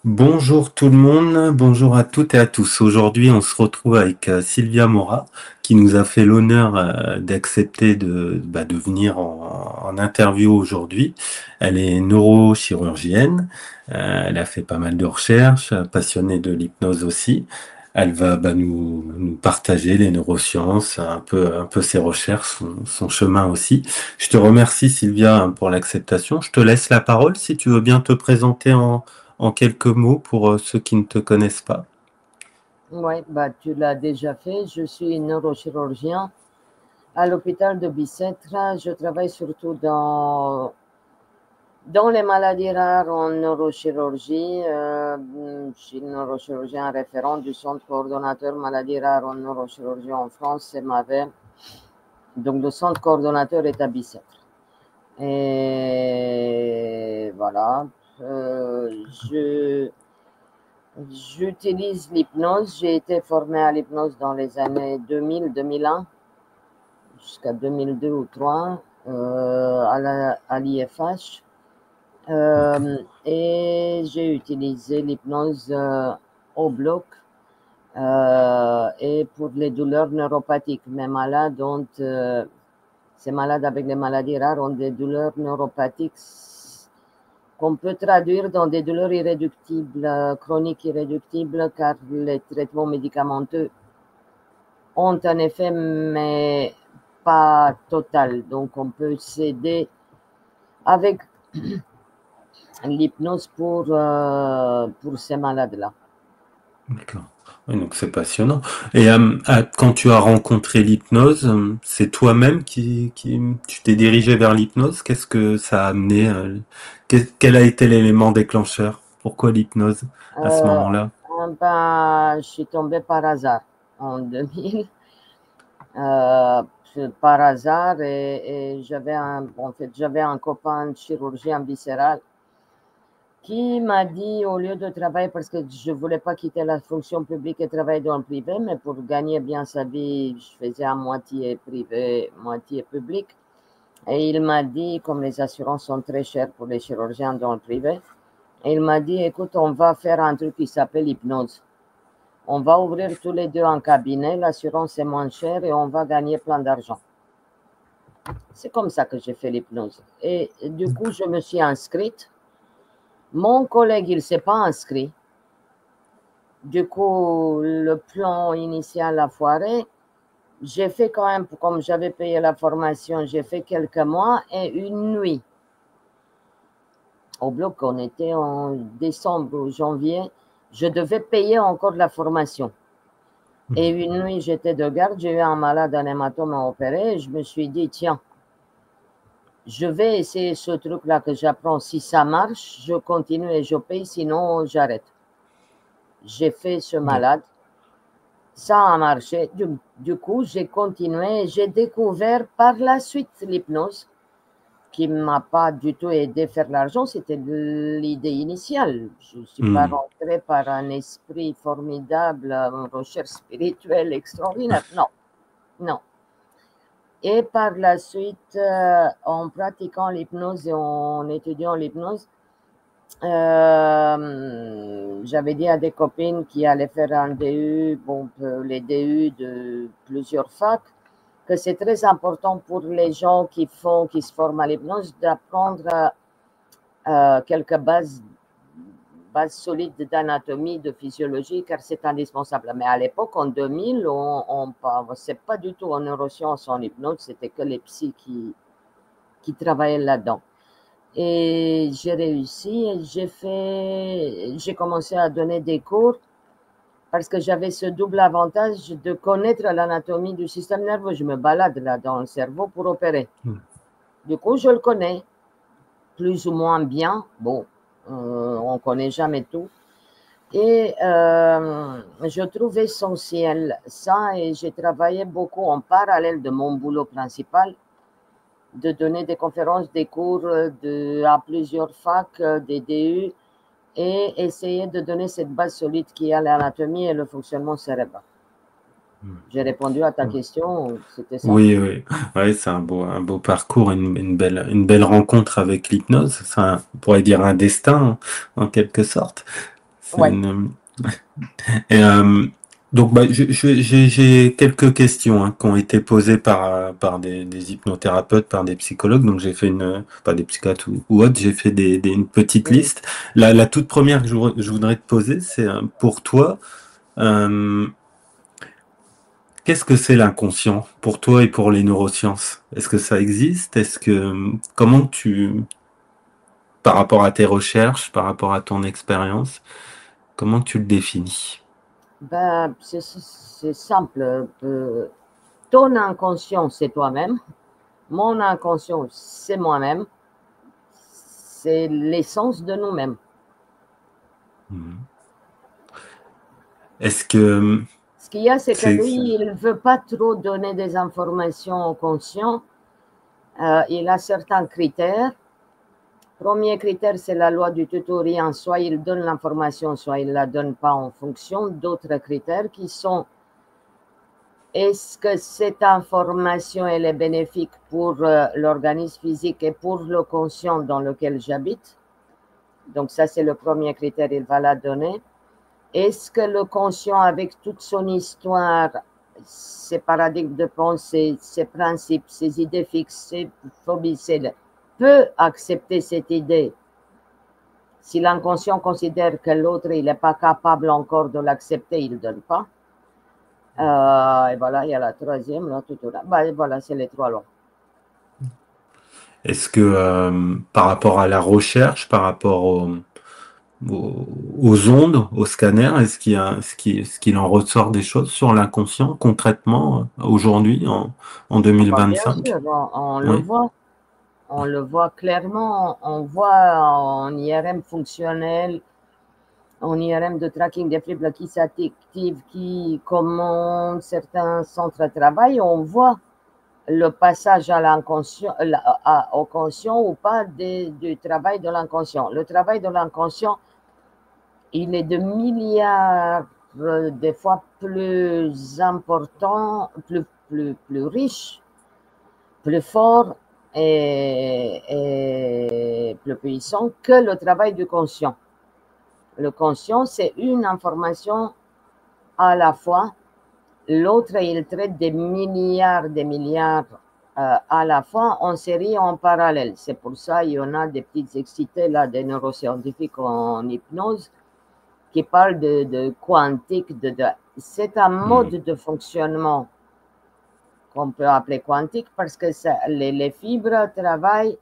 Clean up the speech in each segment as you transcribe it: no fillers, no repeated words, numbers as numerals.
Bonjour tout le monde, bonjour à toutes et à tous. Aujourd'hui, on se retrouve avec Sylvia Mora qui nous a fait l'honneur d'accepter de venir en interview aujourd'hui. Elle est neurochirurgienne, elle a fait pas mal de recherches, passionnée de l'hypnose aussi. Elle va nous partager les neurosciences, un peu ses recherches, son chemin aussi. Je te remercie Sylvia pour l'acceptation. Je te laisse la parole si tu veux bien te présenter en quelques mots pour ceux qui ne te connaissent pas. Oui, bah, tu l'as déjà fait. Je suis neurochirurgien à l'hôpital de Bicêtre. Je travaille surtout dans les maladies rares en neurochirurgie. Je suis neurochirurgien référent du centre coordonnateur maladies rares en neurochirurgie en France, c'est MAVER. Donc le centre coordonnateur est à Bicêtre. Et voilà. Je J'utilise l'hypnose. J'ai été formée à l'hypnose dans les années 2000-2001 jusqu'à 2002 ou 2003 à l'IFH. Et j'ai utilisé l'hypnose au bloc et pour les douleurs neuropathiques. Ces malades avec les maladies rares ont des douleurs neuropathiques qu'on peut traduire dans des douleurs irréductibles, chroniques irréductibles, car les traitements médicamenteux ont un effet, mais pas total. Donc, on peut s'aider avec l'hypnose pour ces malades-là. D'accord. Oui, donc c'est passionnant. Et quand tu as rencontré l'hypnose, c'est toi-même tu t'es dirigé vers l'hypnose. Qu'est-ce que ça a amené quel a été l'élément déclencheur? Pourquoi l'hypnose à ce Euh, moment-là? je suis tombée par hasard en 2000, euh, par hasard, et j'avais un copain chirurgien viscéral qui m'a dit, au lieu de travailler, parce que je ne voulais pas quitter la fonction publique et travailler dans le privé, mais pour gagner bien sa vie, je faisais à moitié privé, moitié public. Et il m'a dit, comme les assurances sont très chères pour les chirurgiens dans le privé, il m'a dit, écoute, on va faire un truc qui s'appelle hypnose. On va ouvrir tous les deux un cabinet, l'assurance est moins chère et on va gagner plein d'argent. C'est comme ça que j'ai fait l'hypnose. Et du coup, je me suis inscrite. Mon collègue, il ne s'est pas inscrit. Du coup, le plan initial a foiré. J'ai fait quand même, comme j'avais payé la formation, j'ai fait quelques mois et une nuit. Au bloc, on était en décembre ou janvier. Je devais payer encore la formation. Et une nuit, j'étais de garde, j'ai eu un malade, un hématome à opérer. Et je me suis dit, tiens, je vais essayer ce truc-là que j'apprends. Si ça marche, je continue et je paye, sinon j'arrête. J'ai fait ce malade. Ça a marché. Du coup, j'ai continué. J'ai découvert par la suite l'hypnose, qui ne m'a pas du tout aidé à faire l'argent. C'était l'idée initiale. Je ne suis pas Hmm. rentrée par un esprit formidable, une recherche spirituelle extraordinaire. Non, non. Et par la suite, en pratiquant l'hypnose et en étudiant l'hypnose, j'avais dit à des copines qui allaient faire un DU, bon, les DU de plusieurs facs, que c'est très important pour les gens qui se forment à l'hypnose d'apprendre quelques bases solides d'anatomie, de physiologie, car c'est indispensable. Mais à l'époque, en 2000, c'est pas du tout en neurosciences, en hypnose, c'était que les psys qui travaillaient là-dedans. Et j'ai réussi et j'ai commencé à donner des cours parce que j'avais ce double avantage de connaître l'anatomie du système nerveux. Je me balade là dans le cerveau pour opérer. Du coup, je le connais plus ou moins bien. Bon, on ne connaît jamais tout. Et je trouve essentiel ça et j'ai travaillé beaucoup en parallèle de mon boulot principal de donner des conférences, des cours à plusieurs facs, des DU, et essayer de donner cette base solide qui est l'anatomie et le fonctionnement cérébral. J'ai répondu à ta question, c'était ça. Oui, oui, ouais, c'est un beau parcours, une belle rencontre avec l'hypnose. On pourrait dire un destin, en quelque sorte. Oui, Et, donc, bah, j'ai quelques questions hein, qui ont été posées par des hypnothérapeutes, par des psychologues. Donc, j'ai fait pas des psychiatres ou autres, j'ai fait une petite oui. liste. La toute première que je voudrais te poser, c'est pour toi, euh, qu'est-ce que c'est l'inconscient pour toi et pour les neurosciences? Est-ce que ça existe? Comment par rapport à tes recherches, par rapport à ton expérience, comment tu le définis? Ben, c'est simple. Ton inconscient, c'est toi-même. Mon inconscient, c'est moi-même. C'est l'essence de nous-mêmes. Mhm. Est-ce que Ce qu'il y a, c'est que c'est... lui, il ne veut pas trop donner des informations au conscient. Il a certains critères. Premier critère, c'est la loi du tout ou rien. Soit il donne l'information, soit il ne la donne pas en fonction d'autres critères qui sont: est-ce que cette information elle est bénéfique pour l'organisme physique et pour le conscient dans lequel j'habite? Donc ça, c'est le premier critère, il va la donner. Est-ce que le conscient, avec toute son histoire, ses paradigmes de pensée, ses principes, ses idées fixes, ses phobies, peut accepter cette idée? Si l'inconscient considère que l'autre il n'est pas capable encore de l'accepter, il ne donne pas. Et voilà, il y a la troisième, là, tout là. Bah, voilà, c'est les trois lois. Est-ce que par rapport à la recherche, par rapport aux ondes, aux scanners, est-ce qu'il en ressort des choses sur l'inconscient concrètement aujourd'hui en Ah bah, bien 2025? sûr, on le Oui. voit. On le voit clairement. On voit en IRM fonctionnel, en IRM de tracking des fibres qui s'activent, comment certains centres travaillent. On voit le passage à l'inconscient, au conscient ou pas du travail de l'inconscient. Le travail de l'inconscient, il est de milliards de fois plus important, plus riche, plus fort et plus puissant que le travail du conscient. Le conscient, c'est une information à la fois. L'autre, il traite des milliards à la fois en série, en parallèle. C'est pour ça qu'il y en a des petites excités, là, des neuroscientifiques en hypnose, qui parlent de quantique. C'est un mode Hmm. de fonctionnement qu'on peut appeler quantique parce que les fibres travaillent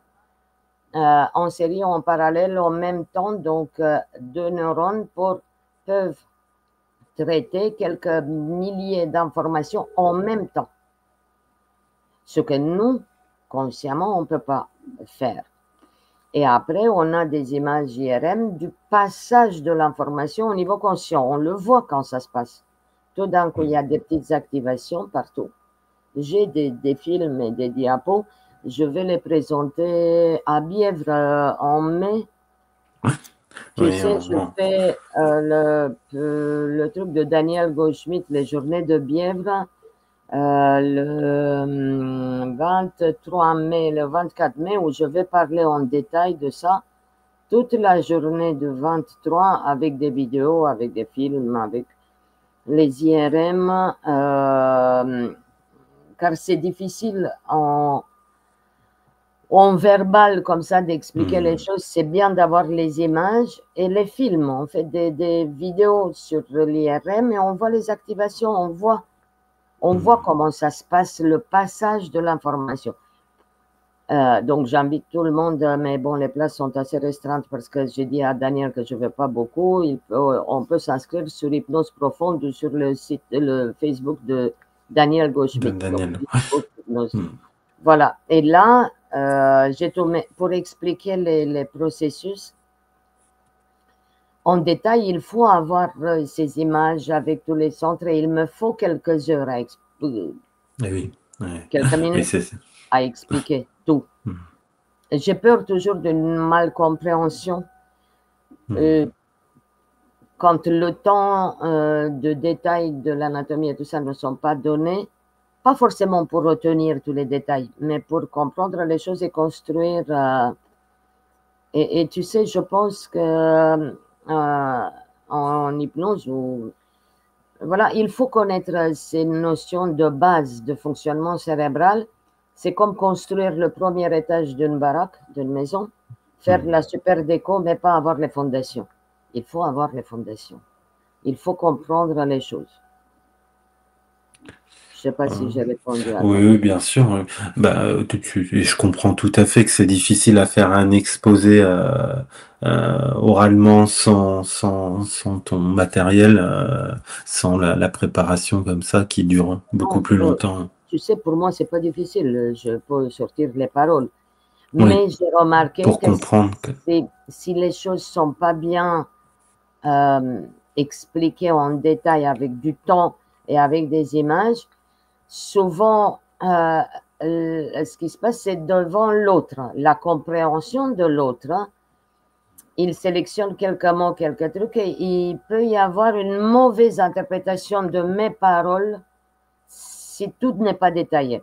en série, en parallèle, en même temps. Donc, deux neurones peuvent traiter quelques milliers d'informations en même temps. Ce que nous, consciemment, on ne peut pas faire. Et après, on a des images IRM du passage de l'information au niveau conscient. On le voit quand ça se passe. Tout d'un coup, il y a des petites activations partout. J'ai des films et des diapos. Je vais les présenter à Bièvre en mai. Tu Oui, sais, je fais le truc de Daniel Goldschmidt, les journées de Bièvre, le 23 mai, le 24 mai, où je vais parler en détail de ça, toute la journée de 23 avec des vidéos, avec des films, avec les IRM, car c'est difficile en verbal comme ça d'expliquer les hmm. choses. C'est bien d'avoir les images et les films. On fait des vidéos sur l'IRM et on voit les activations, on voit Hmm. comment ça se passe, le passage de l'information. Donc j'invite tout le monde, mais bon, les places sont assez restreintes parce que j'ai dit à Daniel que je ne veux pas beaucoup. On peut s'inscrire sur Hypnose Profonde ou sur le site, le Facebook de Daniel De Goldschmidt. Donc, Daniel. Hmm. voilà. Et là, j'ai tout pour expliquer les processus en détail. Il faut avoir ces images avec tous les centres et il me faut quelques heures Eh oui. Ouais. quelques Oui, minutes à expliquer tout. Hmm. J'ai peur toujours d'une malcompréhension Hmm. euh, quand le temps de détail de l'anatomie et tout ça ne sont pas donnés, pas forcément pour retenir tous les détails, mais pour comprendre les choses et construire. Et tu sais, je pense que en hypnose. Voilà, il faut connaître ces notions de base de fonctionnement cérébral. C'est comme construire le premier étage d'une baraque, d'une maison, faire la super déco, mais pas avoir les fondations. Il faut avoir les fondations. Il faut comprendre les choses. Je ne sais pas si j'ai répondu à Oui, ta oui, question. bien sûr. Oui. Bah, et je comprends tout à fait que c'est difficile à faire un exposé oralement sans ton matériel, sans la préparation comme ça qui dure beaucoup Non, plus longtemps. tu sais, pour moi, c'est pas difficile. Je peux sortir les paroles. Oui, Mais j'ai remarqué pour que comprendre que. si les choses sont pas bien expliquées en détail avec du temps et avec des images, souvent, ce qui se passe, c'est devant l'autre, la compréhension de l'autre. Il sélectionne quelques mots, quelques trucs, et il peut y avoir une mauvaise interprétation de mes paroles si tout n'est pas détaillé.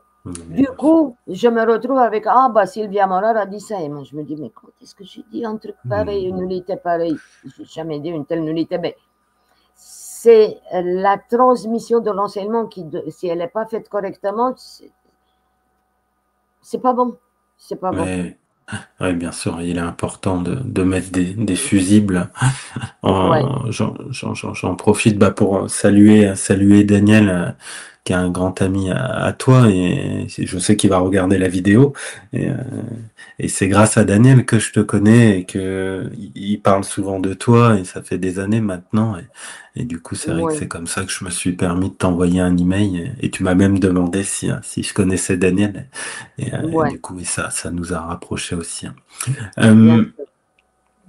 Du coup, je me retrouve avec ah bah Sylvia Morar a dit ça et moi je me dis mais quand est-ce que j'ai dit un truc pareil, une nullité pareille? J'ai jamais dit une telle nullité, mais c'est la transmission de l'enseignement qui, si elle n'est pas faite correctement, c'est pas bon, c'est pas bon. Ouais, ouais, bien sûr, il est important de mettre des fusibles. Ouais, J'en profite bah, pour saluer Daniel, qui est un grand ami à toi, et je sais qu'il va regarder la vidéo. Et, et c'est grâce à Daniel que je te connais et que il parle souvent de toi, et ça fait des années maintenant. Et du coup, c'est vrai que ouais, c'est comme ça que je me suis permis de t'envoyer un email. Et tu m'as même demandé si je connaissais Daniel. Et ouais, du coup, ça nous a rapprochés aussi. bien Euh, sûr.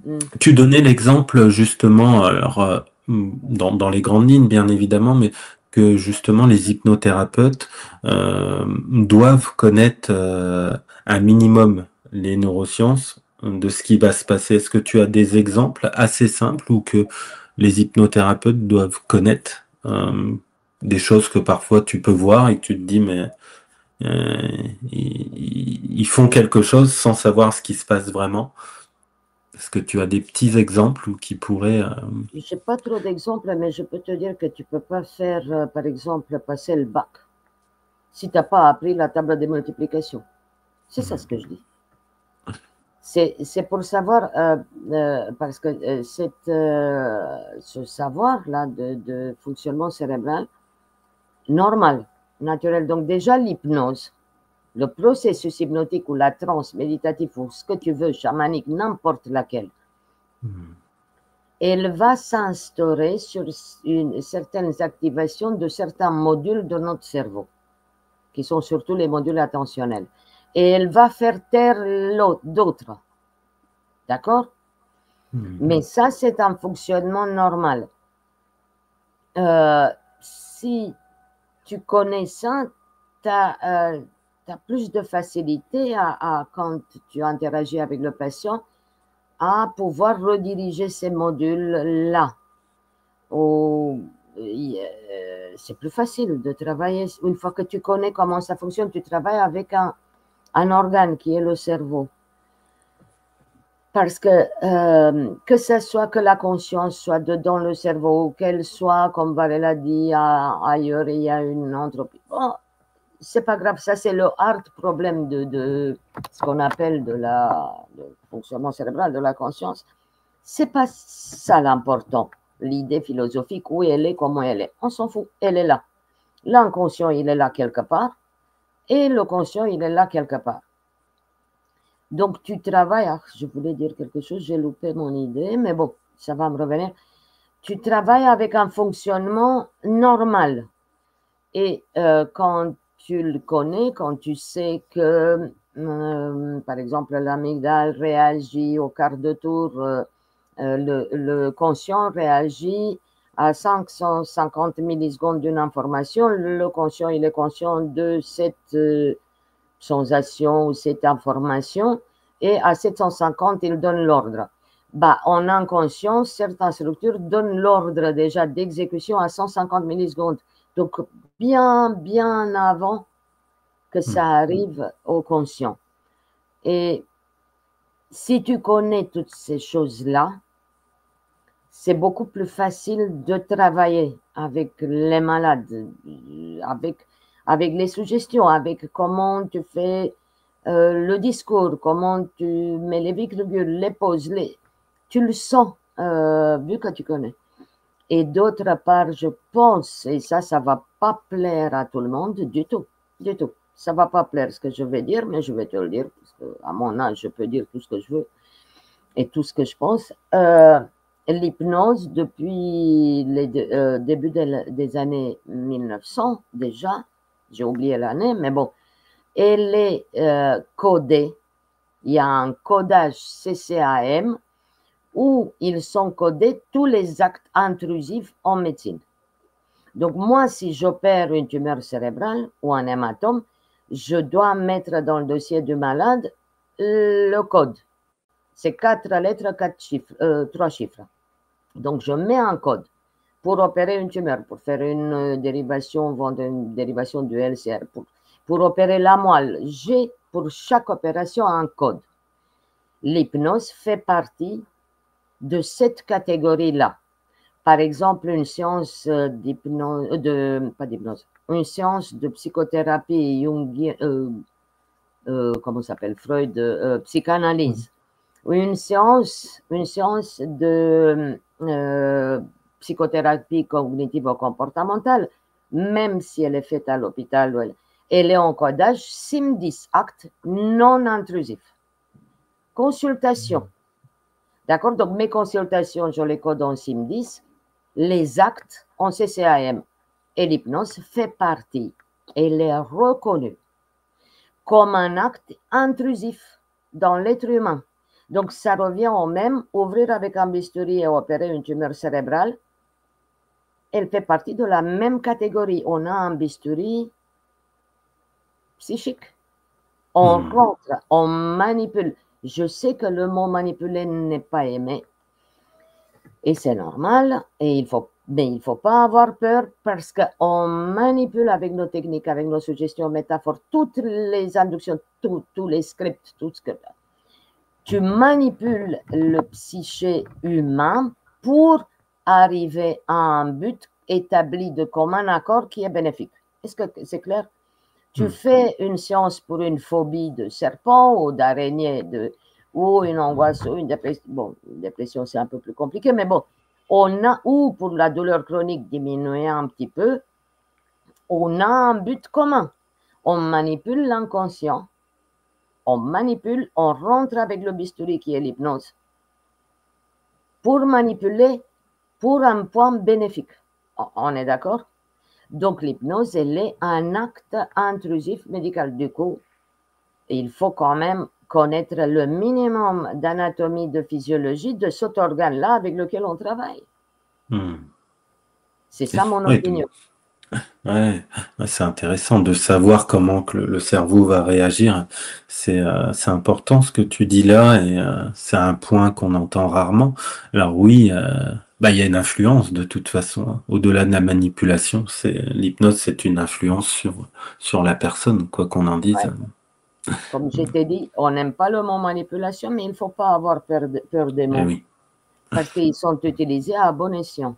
Mm. Tu donnais l'exemple justement, alors dans les grandes lignes bien évidemment, mais que justement les hypnothérapeutes doivent connaître un minimum les neurosciences de ce qui va se passer. Est-ce que tu as des exemples assez simples ou que les hypnothérapeutes doivent connaître des choses que parfois tu peux voir et que tu te dis mais euh, ils font quelque chose sans savoir ce qui se passe vraiment? Est-ce que tu as des petits exemples qui pourraient... J'ai pas trop d'exemples, mais je peux te dire que tu peux pas faire, par exemple, passer le bac si tu n'as pas appris la table de multiplication. C'est ça ce que je dis. C'est pour savoir, parce que ce savoir-là de fonctionnement cérébral normal, naturel, donc déjà l'hypnose, le processus hypnotique ou la transe méditative ou ce que tu veux, chamanique, n'importe laquelle, elle va s'instaurer sur certaines activations de certains modules de notre cerveau, qui sont surtout les modules attentionnels. Et elle va faire taire d'autres. D'accord? Mais ça, c'est un fonctionnement normal. Si tu connais ça, tu as plus de facilité quand tu interagis avec le patient à pouvoir rediriger ces modules-là. C'est plus facile de travailler. Une fois que tu connais comment ça fonctionne, tu travailles avec un organe qui est le cerveau. Parce que ce soit que la conscience soit dans le cerveau, ou qu'elle soit, comme Varela dit, ailleurs, il y a une entropie. Bon, c'est pas grave, ça c'est le hard problème de ce qu'on appelle de fonctionnement cérébral, de la conscience. C'est pas ça l'important. L'idée philosophique, où elle est, comment elle est. On s'en fout, elle est là. L'inconscient, il est là quelque part, et le conscient, il est là quelque part. Donc, tu travailles, je voulais dire quelque chose, j'ai loupé mon idée, mais bon, ça va me revenir. Tu travailles avec un fonctionnement normal. Et quand tu le connais, quand tu sais que, par exemple, l'amygdale réagit au quart de tour, le conscient réagit à 550 millisecondes d'une information, le conscient, il est conscient de cette sensation ou cette information, et à 750, il donne l'ordre. Bah, en inconscient, certaines structures donnent l'ordre déjà d'exécution à 150 millisecondes. Donc, bien avant que ça arrive au conscient. Et si tu connais toutes ces choses-là, c'est beaucoup plus facile de travailler avec les malades, avec les suggestions, avec comment tu fais le discours, comment tu mets les virgules, les pauses, tu le sens, vu que tu connais. Et d'autre part, je pense, et ça va pas plaire à tout le monde du tout, du tout. Ça va pas plaire ce que je vais dire, mais je vais te le dire, parce qu'à mon âge, je peux dire tout ce que je veux et tout ce que je pense. L'hypnose, depuis les début des années 1900 déjà, j'ai oublié l'année, mais bon, elle est codée. Il y a un codage CCAM où ils sont codés tous les actes intrusifs en médecine. Donc moi, si j'opère une tumeur cérébrale ou un hématome, je dois mettre dans le dossier du malade le code. C'est 4 lettres, 4 chiffres, 3 chiffres. Donc je mets un code pour opérer une tumeur, pour faire une dérivation du LCR, pour opérer la moelle. J'ai pour chaque opération un code. L'hypnose fait partie de cette catégorie-là. Par exemple, une séance une séance de psychothérapie jungienne, comment s'appelle, Freud, psychanalyse, ou une séance de psychothérapie cognitivo-comportementale, même si elle est faite à l'hôpital, elle est en codage SIM10, acte non intrusif. Consultation. D'accord? Donc, mes consultations, je les code en SIM10, les actes en CCAM. Et l'hypnose fait partie. Elle est reconnue comme un acte intrusif dans l'être humain. Donc, ça revient au même, ouvrir avec un bistouri et opérer une tumeur cérébrale. Elle fait partie de la même catégorie. On a un bistouri psychique. On rentre, on manipule. Je sais que le mot manipuler n'est pas aimé. Et c'est normal. Mais il ne faut pas avoir peur parce qu'on manipule avec nos techniques, avec nos suggestions, métaphores, toutes les inductions, tous les scripts, tout ce que tu manipules le psyché humain pour arriver à un but établi de commun accord qui est bénéfique. Est-ce que c'est clair? Tu fais une séance pour une phobie de serpent ou d'araignée, ou une angoisse, ou une dépression. Bon, une dépression, c'est un peu plus compliqué, mais bon, ou pour la douleur chronique diminuer un petit peu, on a un but commun. On manipule l'inconscient. On manipule, on rentre avec le bistouri qui est l'hypnose pour manipuler pour un point bénéfique. On est d'accord? Donc, l'hypnose, elle est un acte intrusif médical. Du coup, il faut quand même connaître le minimum d'anatomie, de physiologie de cet organe-là avec lequel on travaille. C'est ça mon opinion. Ouais, c'est intéressant de savoir comment que le cerveau va réagir. C'est important ce que tu dis là et c'est un point qu'on entend rarement. Alors oui, il y a une influence de toute façon. Au-delà de la manipulation, l'hypnose, c'est une influence sur la personne, quoi qu'on en dise. Ouais. Comme je t'ai dit, on n'aime pas le mot manipulation, mais il ne faut pas avoir peur des mots. Oui. Parce qu'ils sont utilisés à bon escient.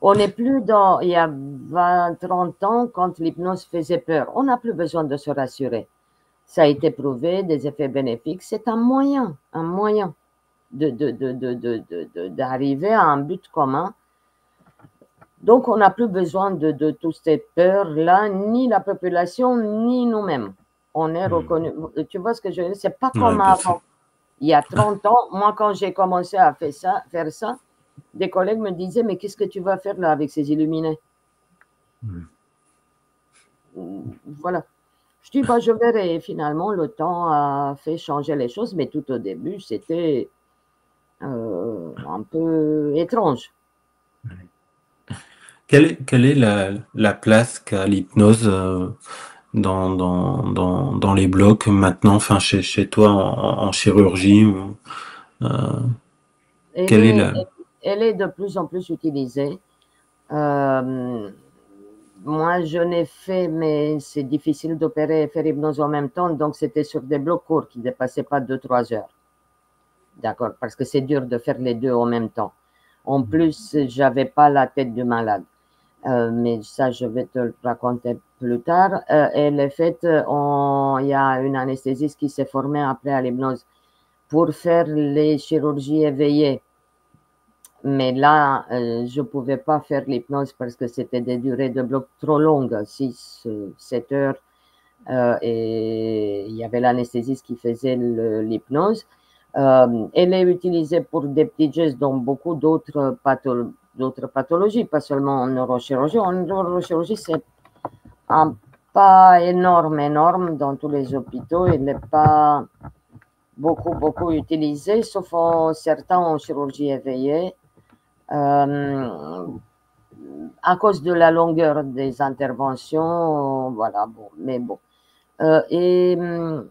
On n'est plus dans, il y a 20, 30 ans, quand l'hypnose faisait peur. On n'a plus besoin de se rassurer. Ça a été prouvé, des effets bénéfiques. C'est un moyen d'arriver à un but commun. Donc, on n'a plus besoin de toutes ces peurs-là, ni la population, ni nous-mêmes. On est reconnu. Tu vois ce que je veux dire? C'est pas comme avant. Il y a 30 ans, moi, quand j'ai commencé à faire ça, des collègues me disaient, mais qu'est-ce que tu vas faire là avec ces illuminés? Voilà. Je dis, je verrai. Finalement, le temps a fait changer les choses, mais tout au début, c'était un peu étrange. Quelle est la place qu'a l'hypnose dans les blocs maintenant, enfin chez toi en chirurgie Elle est de plus en plus utilisée. Moi, je n'ai fait, mais c'est difficile d'opérer et faire hypnose en même temps, donc c'était sur des blocs courts qui ne dépassaient pas 2-3 heures. D'accord, parce que c'est dur de faire les deux en même temps. En plus, j'avais pas la tête du malade. Mais ça, je vais te le raconter plus tard. Et le fait, il y a une anesthésiste qui s'est formée après à l'hypnose pour faire les chirurgies éveillées. Mais là, je ne pouvais pas faire l'hypnose parce que c'était des durées de bloc trop longues, 6, 7 heures. Et il y avait l'anesthésiste qui faisait l'hypnose. Elle est utilisée pour des petits gestes dans beaucoup d'autres pathologies, pas seulement en neurochirurgie. En neurochirurgie, c'est pas énorme dans tous les hôpitaux. Il n'est pas beaucoup utilisé, sauf certains en chirurgie éveillée. À cause de la longueur des interventions, voilà, bon, mais bon. Il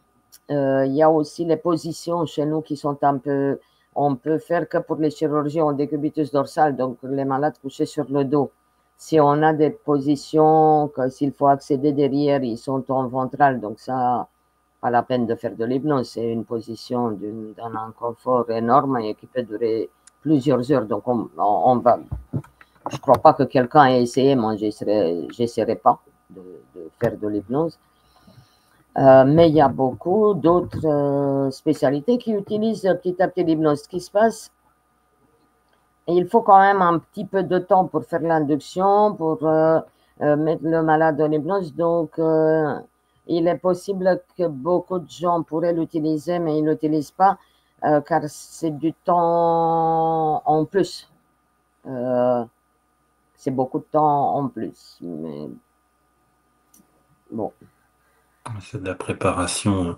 y a aussi les positions chez nous qui sont un peu, on peut faire que pour les chirurgies en décubitus dorsal, donc les malades couchés sur le dos. Si on a des positions que s'il faut accéder derrière, ils sont en ventral, donc ça, pas la peine de faire de l'hypnose, c'est une position d'un inconfort énorme et qui peut durer plusieurs heures, donc on va, je crois pas que quelqu'un ait essayé, moi j'essaierai pas de faire de l'hypnose. Mais il y a beaucoup d'autres spécialités qui utilisent petit à petit l'hypnose. Ce qui se passe, et il faut quand même un petit peu de temps pour faire l'induction, pour mettre le malade en hypnose. Donc, il est possible que beaucoup de gens pourraient l'utiliser, mais ils ne l'utilisent pas car c'est du temps en plus. C'est beaucoup de temps en plus. Mais bon. C'est de la préparation.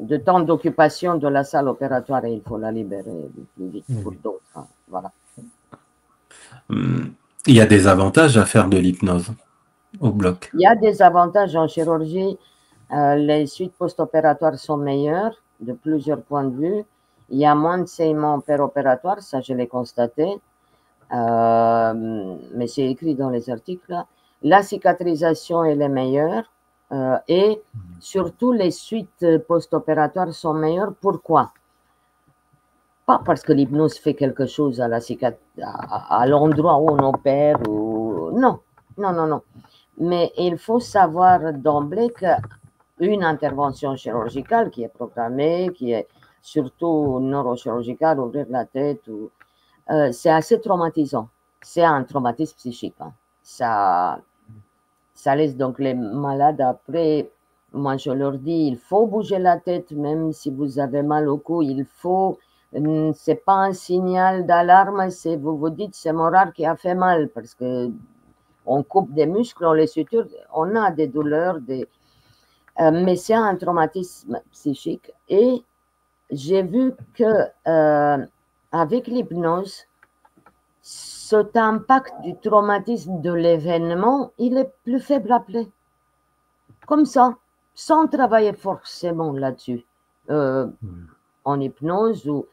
De temps d'occupation de la salle opératoire et il faut la libérer le plus vite pour d'autres. Hein. Voilà. Il y a des avantages à faire de l'hypnose au bloc. Il y a des avantages en chirurgie. Les suites post-opératoires sont meilleures de plusieurs points de vue. Il y a moins de saignements péropératoires, ça je l'ai constaté. Mais c'est écrit dans les articles. La cicatrisation elle est meilleure. Et surtout, les suites post-opératoires sont meilleures. Pourquoi? Pas parce que l'hypnose fait quelque chose à l'endroit où on opère. Non. Mais il faut savoir d'emblée qu'une intervention chirurgicale qui est programmée, qui est surtout neurochirurgicale, ouvrir la tête, c'est assez traumatisant. C'est un traumatisme psychique. Hein. Ça laisse donc les malades après. Moi, je leur dis, il faut bouger la tête, même si vous avez mal au cou. Il faut. C'est pas un signal d'alarme. C'est vous vous dites, c'est mon rare qui a fait mal parce que on coupe des muscles, on les suture, on a des douleurs, mais c'est un traumatisme psychique. Et j'ai vu que avec l'hypnose, cet impact du traumatisme de l'événement, il est plus faible après. Comme ça, sans travailler forcément là-dessus. En hypnose, où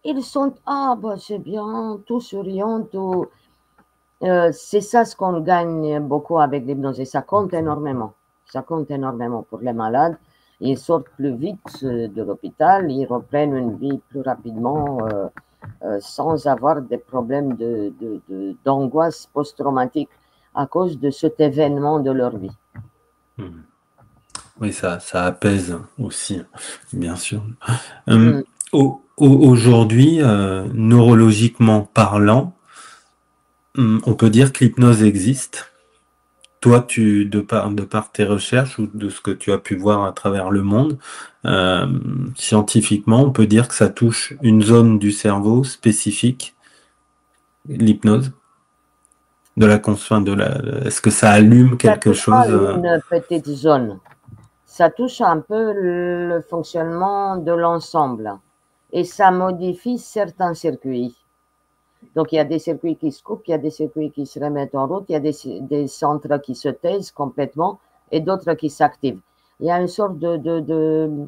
ils sont, ah, bah, c'est bien, tout souriant, tout. C'est ça ce qu'on gagne beaucoup avec l'hypnose et ça compte énormément. Ça compte énormément pour les malades. Ils sortent plus vite de l'hôpital, ils reprennent une vie plus rapidement sans avoir des problèmes d'angoisse post-traumatique à cause de cet événement de leur vie. Oui, ça apaise aussi, bien sûr. Aujourd'hui, neurologiquement parlant, on peut dire que l'hypnose existe. Toi, de par tes recherches ou de ce que tu as pu voir à travers le monde, scientifiquement, on peut dire que ça touche une zone du cerveau spécifique, l'hypnose, est-ce que ça allume quelque chose? Une petite zone. Ça touche un peu le fonctionnement de l'ensemble et ça modifie certains circuits. Donc, il y a des circuits qui se coupent, il y a des circuits qui se remettent en route, il y a des centres qui se taisent complètement et d'autres qui s'activent. Il y a une sorte de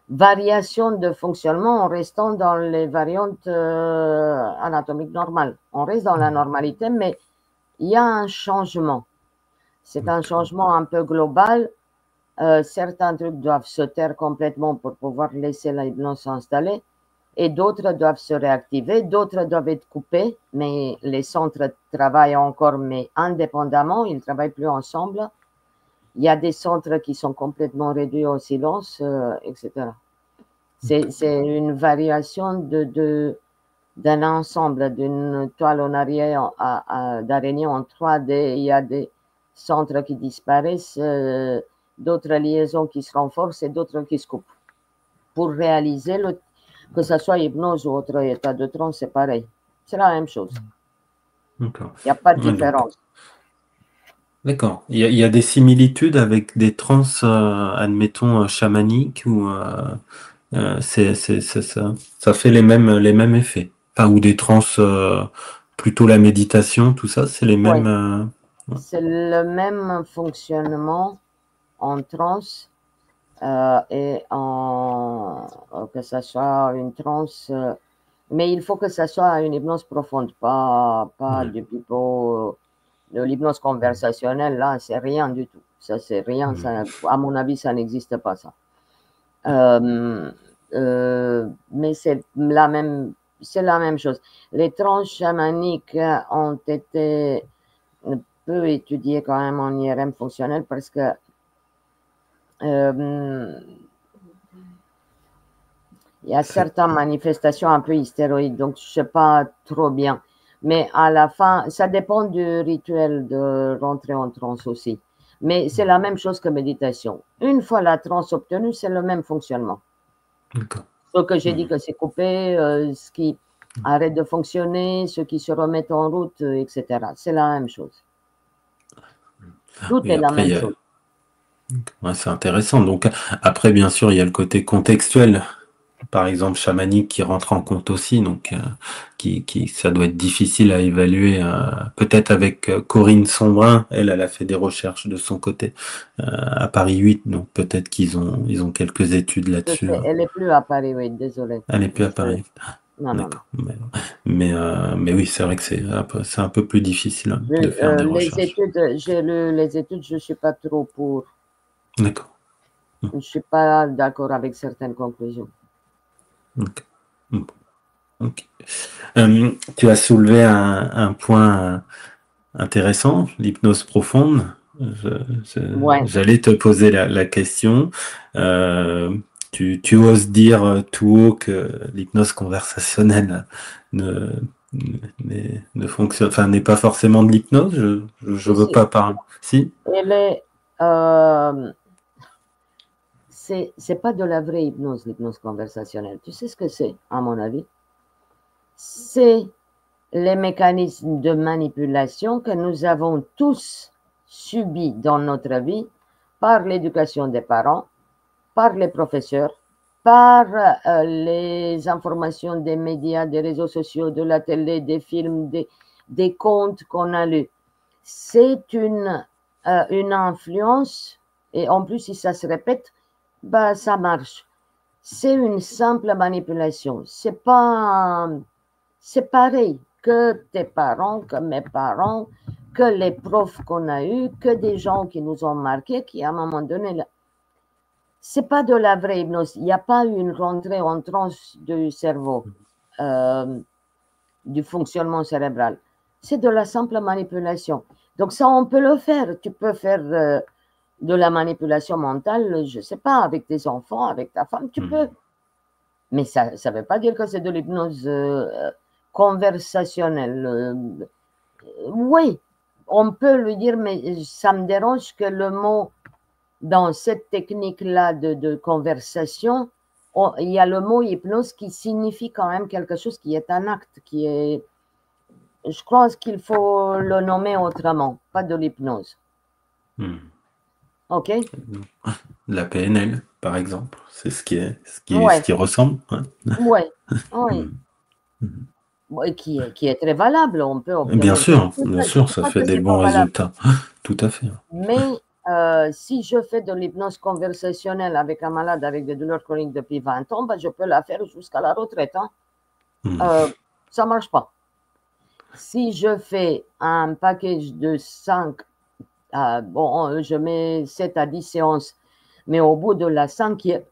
variation de fonctionnement en restant dans les variantes anatomiques normales. On reste dans la normalité, mais il y a un changement. C'est un changement un peu global. Certains trucs doivent se taire complètement pour pouvoir laisser l'hypnose s'installer. et d'autres doivent se réactiver, d'autres doivent être coupés, mais les centres travaillent encore, mais indépendamment, ils ne travaillent plus ensemble. Il y a des centres qui sont complètement réduits au silence, etc. C'est une variation d'un ensemble, d'une toile en arrière d'araignée en 3D. Il y a des centres qui disparaissent, d'autres liaisons qui se renforcent et d'autres qui se coupent. Pour réaliser, que ce soit hypnose ou autre état de transe, c'est pareil. C'est la même chose. Il n'y a pas de différence. D'accord. Il y a des similitudes avec des trans, admettons, chamaniques ou ça fait les mêmes effets. Enfin, ou des trans, plutôt la méditation, tout ça, c'est les mêmes. Ouais. C'est le même fonctionnement en transe et que ce soit une transe, mais il faut que ce soit une hypnose profonde, pas du pipeau. De l'hypnose conversationnelle, là, c'est rien du tout. Ça, c'est rien. Ça, à mon avis, ça n'existe pas, ça. Mais c'est la même chose. Les transes chamaniques ont été peu étudiées quand même en IRM fonctionnel parce que il y a certaines manifestations un peu hystéroïdes, donc je ne sais pas trop bien. Mais à la fin, ça dépend du rituel de rentrer en transe aussi. Mais c'est la même chose que méditation. Une fois la transe obtenue, c'est le même fonctionnement. Ce que j'ai dit que c'est coupé, ce qui arrête de fonctionner, ce qui se remet en route, etc. C'est la même chose. Tout est la même chose. Ouais, c'est intéressant. Donc après, bien sûr, il y a le côté contextuel. Par exemple, chamanique qui rentre en compte aussi, donc ça doit être difficile à évaluer. Peut-être avec Corinne Sombrin, elle a fait des recherches de son côté à Paris 8, donc peut-être ils ont quelques études là-dessus. Elle n'est plus à Paris 8, désolé. Elle n'est plus à Paris 8. Non, d'accord. Mais oui, c'est vrai que c'est un peu plus difficile de faire des recherches. J'ai lu les études, je ne suis pas trop pour. D'accord. Je ne suis pas d'accord avec certaines conclusions. Okay. Tu as soulevé un point intéressant, l'hypnose profonde. J'allais te poser la question. Tu oses dire tout haut que l'hypnose conversationnelle ne fonctionne, enfin n'est pas forcément de l'hypnose. Je veux pas parler. Si. Elle est. C'est pas de la vraie hypnose, l'hypnose conversationnelle. Tu sais ce que c'est, à mon avis? C'est les mécanismes de manipulation que nous avons tous subis dans notre vie par l'éducation des parents, par les professeurs, par les informations des médias, des réseaux sociaux, de la télé, des films, des contes qu'on a lus. C'est une influence, et en plus, si ça se répète, bah, ça marche. C'est une simple manipulation. C'est pareil que tes parents, que mes parents, que les profs qu'on a eus, que des gens qui nous ont marqués, qui à un moment donné, c'est pas de la vraie hypnose. Il n'y a pas une rentrée en transe du cerveau, du fonctionnement cérébral. C'est de la simple manipulation. Donc ça, on peut le faire. Tu peux faire de la manipulation mentale, je ne sais pas, avec tes enfants, avec ta femme, tu peux. Mais ça ne veut pas dire que c'est de l'hypnose conversationnelle. Oui, on peut lui dire, mais ça me dérange que le mot, dans cette technique-là de conversation, il y a le mot hypnose qui signifie quand même quelque chose qui est un acte, qui est... Je crois qu'il faut le nommer autrement, pas de l'hypnose. Ok. La PNL, par exemple, c'est ce qui ressemble. Oui. Qui est très valable. On peut obtenir. Bien sûr, ça fait des bons résultats. Tout à fait. Mais si je fais de l'hypnose conversationnelle avec un malade avec des douleurs chroniques depuis 20 ans, ben, je peux la faire jusqu'à la retraite. Ça ne marche pas. Si je fais un package de 5, je mets 7 à 10 séances, mais au bout de la 5e,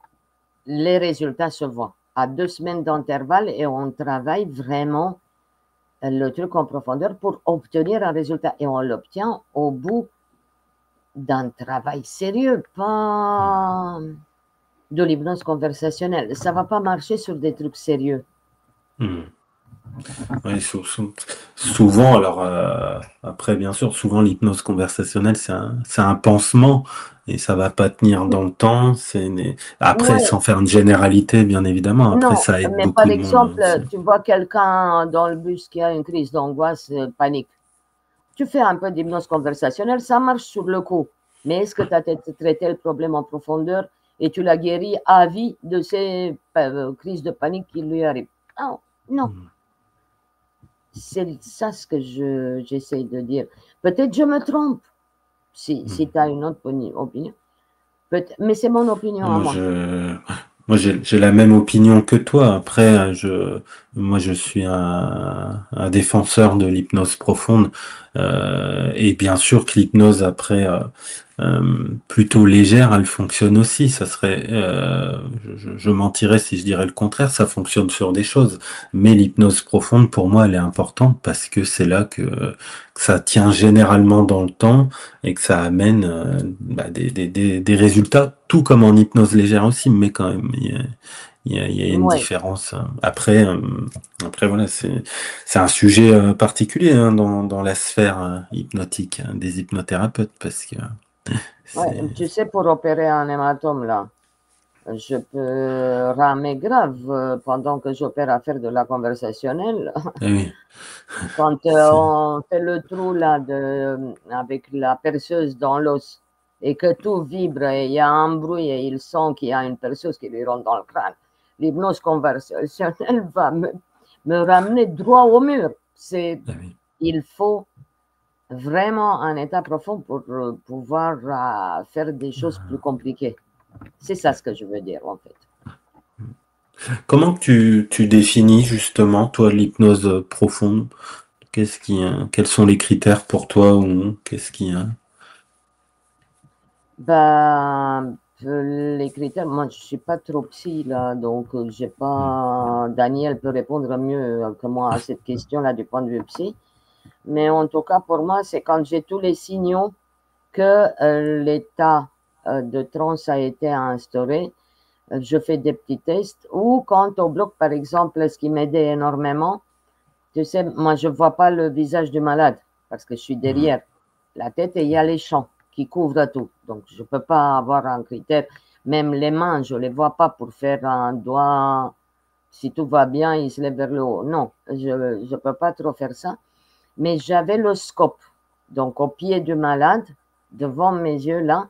les résultats se voient. à 2 semaines d'intervalle et on travaille vraiment le truc en profondeur pour obtenir un résultat. Et on l'obtient au bout d'un travail sérieux, pas de l'hypnose conversationnelle. Ça va pas marcher sur des trucs sérieux. Hmm. Oui, souvent, alors après, bien sûr, souvent l'hypnose conversationnelle, c'est un pansement et ça va pas tenir dans le temps. Après, Ouais, sans faire une généralité, bien évidemment, après, non, ça aide mais par beaucoup de monde exemple, aussi. tu vois quelqu'un dans le bus qui a une crise d'angoisse, panique. Tu fais un peu d'hypnose conversationnelle, ça marche sur le coup. Mais est-ce que tu as traité le problème en profondeur et tu l'as guéri à vie de ces crises de panique qui lui arrivent? Non, non. Hmm. C'est ça ce que j'essaie de dire. Peut-être je me trompe, si Hmm. tu as une autre opinion. Mais c'est mon opinion à Moi, moi. j'ai la même opinion que toi. Après, moi, je suis un défenseur de l'hypnose profonde. Et bien sûr que l'hypnose après, plutôt légère, elle fonctionne aussi. Ça serait, je mentirais si je dirais le contraire. Ça fonctionne sur des choses. Mais l'hypnose profonde, pour moi, elle est importante parce que c'est là que ça tient généralement dans le temps et que ça amène des résultats, tout comme en hypnose légère aussi, mais quand même, il y a une Oui, différence. Après voilà, c'est un sujet particulier hein, dans la sphère hypnotique hein, des hypnothérapeutes, parce que ouais. c'est... Tu sais, pour opérer un hématome, là, je peux ramer grave pendant que j'opère à faire de la conversationnelle. Eh oui, Quand c'est... on fait le trou là avec la perceuse dans l'os et que tout vibre et il y a un bruit et il sent qu'il y a une perceuse qui lui rentre dans le crâne, l'hypnose conversationnelle va me ramener droit au mur. eh oui. Il faut vraiment un état profond pour pouvoir faire des choses plus compliquées. C'est ça ce que je veux dire en fait. Comment tu définis justement, toi, l'hypnose profonde? Quels sont les critères pour toi ou qu'est-ce qui... Ben, les critères, moi je suis pas trop psy là, donc j'ai pas. Daniel peut répondre mieux que moi à cette question-là du point de vue psy. Mais en tout cas, pour moi, c'est quand j'ai tous les signaux que l'état de transe a été instauré, je fais des petits tests. Ou quand au bloc, par exemple, ce qui m'aidait énormément, tu sais, moi je vois pas le visage du malade parce que je suis derrière la tête et il y a les champs qui couvrent tout. Donc je peux pas avoir un critère. Même les mains, je les vois pas pour faire un doigt. Si tout va bien, il se lève vers le haut. Non, je peux pas trop faire ça. Mais j'avais le scope. Donc au pied du malade, devant mes yeux là,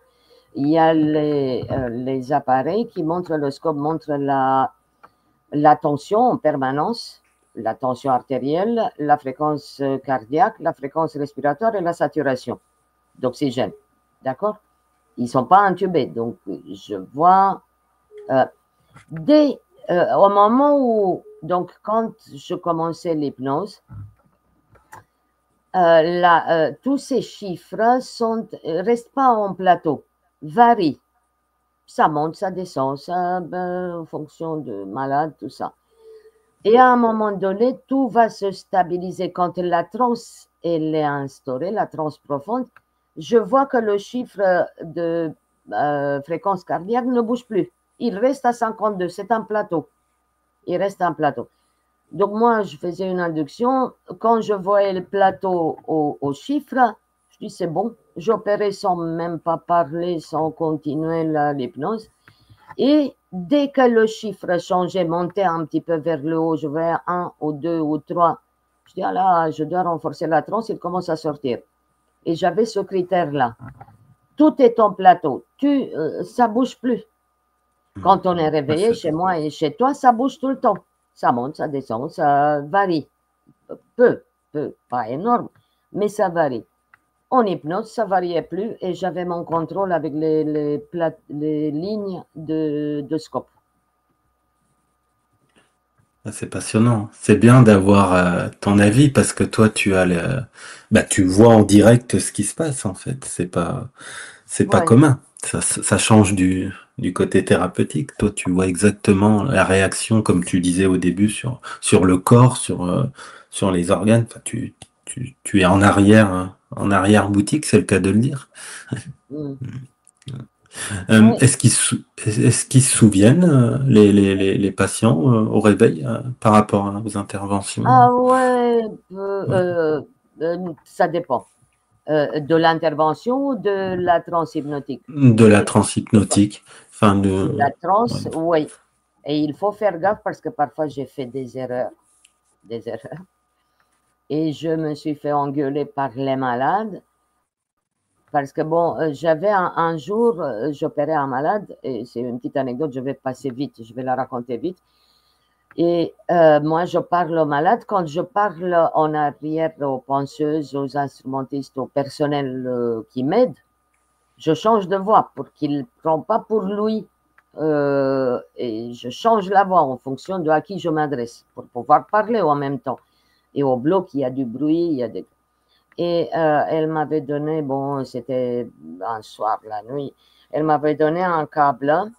il y a les appareils qui montrent, le scope montre la tension en permanence, la tension artérielle, la fréquence cardiaque, la fréquence respiratoire et la saturation d'oxygène. D'accord? Ils ne sont pas intubés. Donc, je vois euh, dès au moment où, donc, quand je commençais l'hypnose, tous ces chiffres restent pas en plateau, varient. Ça monte, ça descend, ça, ben, en fonction de malade, tout ça. Et à un moment donné, tout va se stabiliser. Quand la transe elle est instaurée, la transe profonde, je vois que le chiffre de fréquence cardiaque ne bouge plus. Il reste à 52. C'est un plateau. Il reste un plateau. Donc moi, je faisais une induction. Quand je voyais le plateau au chiffre, je dis c'est bon. J'opérais sans même pas parler, sans continuer l'hypnose. Et dès que le chiffre changeait, montait un petit peu vers le haut, je vais un ou deux ou trois, je dis, ah là, je dois renforcer la transe, il commence à sortir. Et j'avais ce critère-là. Tout est en plateau. Ça bouge plus. Quand on est Ah, réveillé chez moi et chez toi, ça bouge tout le temps. Ça monte, ça descend, ça varie. Peu, pas énorme, mais ça varie. En hypnose, ça variait plus et j'avais mon contrôle avec les lignes de scope. c'est passionnant. C'est bien d'avoir ton avis parce que toi, tu vois en direct ce qui se passe en fait. C'est pas Ouais. commun. Ça change du côté thérapeutique. Toi, tu vois exactement la réaction, comme tu disais au début, sur le corps, sur les organes. Enfin, tu es en arrière-boutique, c'est le cas de le dire. Mm. Oui. Est-ce qu'ils se souviennent, les patients, au réveil, par rapport aux interventions, Ah ouais, ça dépend. De l'intervention ou de la transhypnotique? de la transhypnotique, enfin De de, la ouais. transe, oui. Et il faut faire gaffe parce que parfois j'ai fait des erreurs. Et je me suis fait engueuler par les malades parce que bon, j'avais un jour, j'opérais un malade et c'est une petite anecdote, je vais passer vite, je vais la raconter vite. Et moi, je parle aux malades. Quand je parle en arrière aux penseuses, aux instrumentistes, au personnel qui m'aide, je change de voix pour qu'il ne prend pas pour lui. Et je change la voix en fonction de à qui je m'adresse pour pouvoir parler en même temps. Et au bloc, il y a du bruit, il y a des... Et elle m'avait donné, bon, c'était un soir, la nuit, elle m'avait donné un câble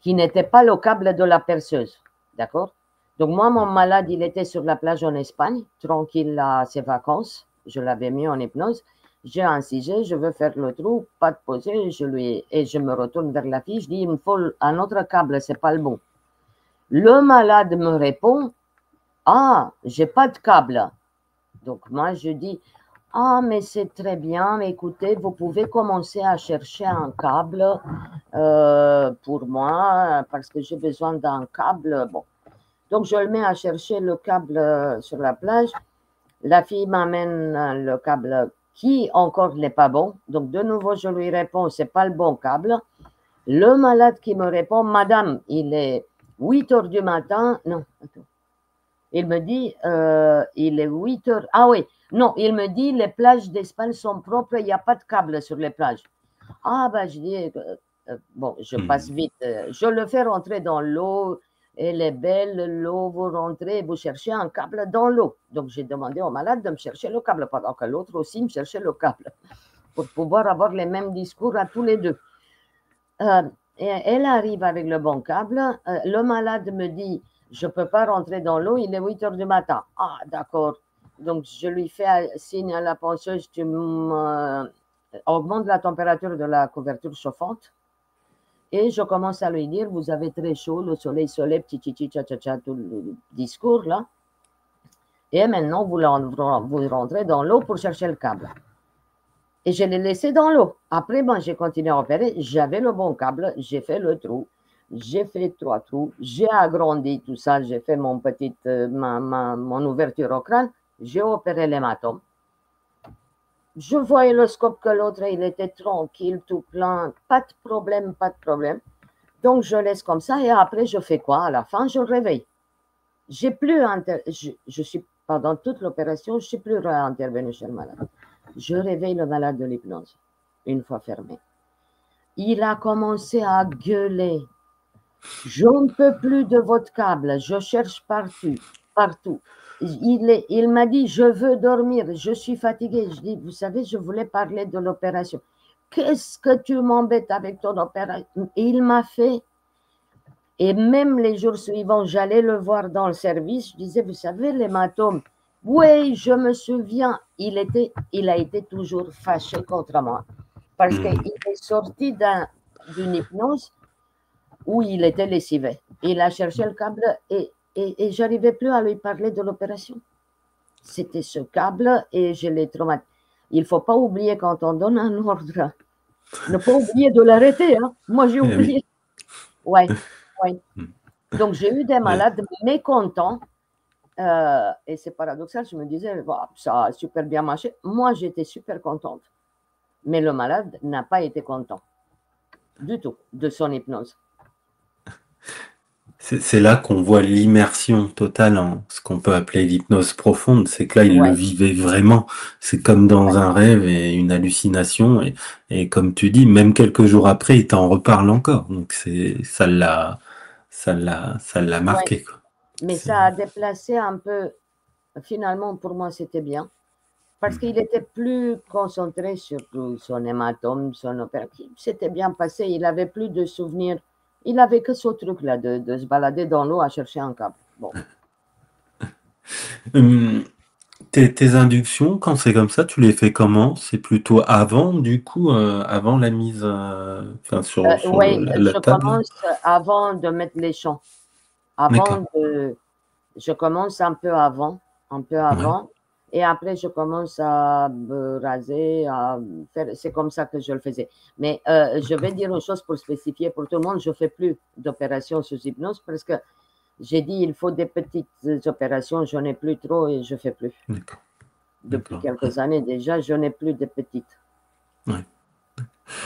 qui n'était pas le câble de la perceuse. D'accord? Donc, moi, mon malade, il était sur la plage en Espagne, tranquille à ses vacances. Je l'avais mis en hypnose. J'ai incisé, je veux faire le trou, pas de poser, et je me retourne vers la fille, je dis, il me faut un autre câble, c'est pas le bon. Le malade me répond, ah, j'ai pas de câble. Donc, moi, je dis, ah, mais c'est très bien, mais écoutez, vous pouvez commencer à chercher un câble pour moi, parce que j'ai besoin d'un câble. Bon. Donc, je le mets à chercher le câble sur la plage. La fille m'amène le câble qui encore n'est pas bon. Donc, de nouveau, je lui réponds, c'est pas le bon câble. Le malade qui me répond, madame, il est 8 heures du matin. Non, attends. Il me dit, il est 8 heures. Ah oui, non, il me dit, les plages d'Espagne sont propres, il n'y a pas de câble sur les plages. Ah, ben, je dis, bon, je passe vite. Je le fais rentrer dans l'eau. Elle est belle, l'eau, vous rentrez, vous cherchez un câble dans l'eau. Donc, j'ai demandé au malade de me chercher le câble, pendant que l'autre aussi me cherchait le câble, pour pouvoir avoir les mêmes discours à tous les deux. Et elle arrive avec le bon câble. Le malade me dit, je ne peux pas rentrer dans l'eau, il est 8 heures du matin. Ah, d'accord. Donc, je lui fais signe à la penseuse, tu augmentes la température de la couverture chauffante. Et je commence à lui dire, vous avez très chaud, le soleil se lève, tchi, tcha, tcha, tcha, tout le discours là. Et maintenant, vous rentrez dans l'eau pour chercher le câble. Et je l'ai laissé dans l'eau. Après, ben, j'ai continué à opérer. J'avais le bon câble, j'ai fait le trou. J'ai fait 3 trous, j'ai agrandi tout ça, j'ai fait mon ouverture au crâne, j'ai opéré l'hématome. Je voyais le scope que l'autre, il était tranquille, tout plein, pas de problème, pas de problème. Donc, je laisse comme ça et après, je fais quoi? À la fin, je réveille. J'ai plus je suis pendant toute l'opération, je ne suis plus intervenu chez le malade. Je réveille le malade de l'hypnose, une fois fermé. Il a commencé à gueuler. Je ne peux plus de votre câble, je cherche partout, partout. Il m'a dit, je veux dormir, je suis fatigué. Je dis, vous savez, je voulais parler de l'opération. Qu'est-ce que tu m'embêtes avec ton opération? Il m'a fait, et même les jours suivants, j'allais le voir dans le service, je disais, vous savez, l'hématome, oui, je me souviens, il a été toujours fâché contre moi, parce qu'il est sorti d'une hypnose où il était lessivé. Il a cherché le câble et j'arrivais plus à lui parler de l'opération. C'était ce câble et je l'ai traumatisé. Il ne faut pas oublier quand on donne un ordre, ne pas oublier de l'arrêter. Hein. Moi, j'ai oublié. Oui, oui. Donc, j'ai eu des malades mécontents. Et c'est paradoxal, je me disais, oh, ça a super bien marché. Moi, j'étais super contente. Mais le malade n'a pas été content du tout de son hypnose. C'est là qu'on voit l'immersion totale en ce qu'on peut appeler l'hypnose profonde. C'est que là, il le Ouais, vivait vraiment. C'est comme ouais, dans un rêve et une hallucination. Et comme tu dis, même quelques jours après, il t'en reparle encore. Donc ça l'a ouais. marqué, quoi. Mais C'est, ça a déplacé un peu. Finalement, pour moi, c'était bien. parce qu'il était plus concentré sur son hématome, son opération. C'était bien passé, il avait plus de souvenirs. Il avait que ce truc-là de se balader dans l'eau à chercher un câble. Bon. Hum, tes inductions, quand c'est comme ça, tu les fais comment? C'est plutôt avant, du coup, avant la mise, enfin, sur Oui, la je table? commence avant de mettre les champs. Avant D'accord. de, je commence un peu Ouais. avant, et après je commence à me raser, à faire. C'est comme ça que je le faisais. Mais je vais D'accord. dire une chose pour spécifier pour tout le monde, je fais plus d'opérations sous hypnose parce que j'ai dit il faut des petites opérations, je n'ai plus trop et je fais plus. D'accord. Depuis D'accord. quelques années déjà, je n'ai plus de petites. Ouais.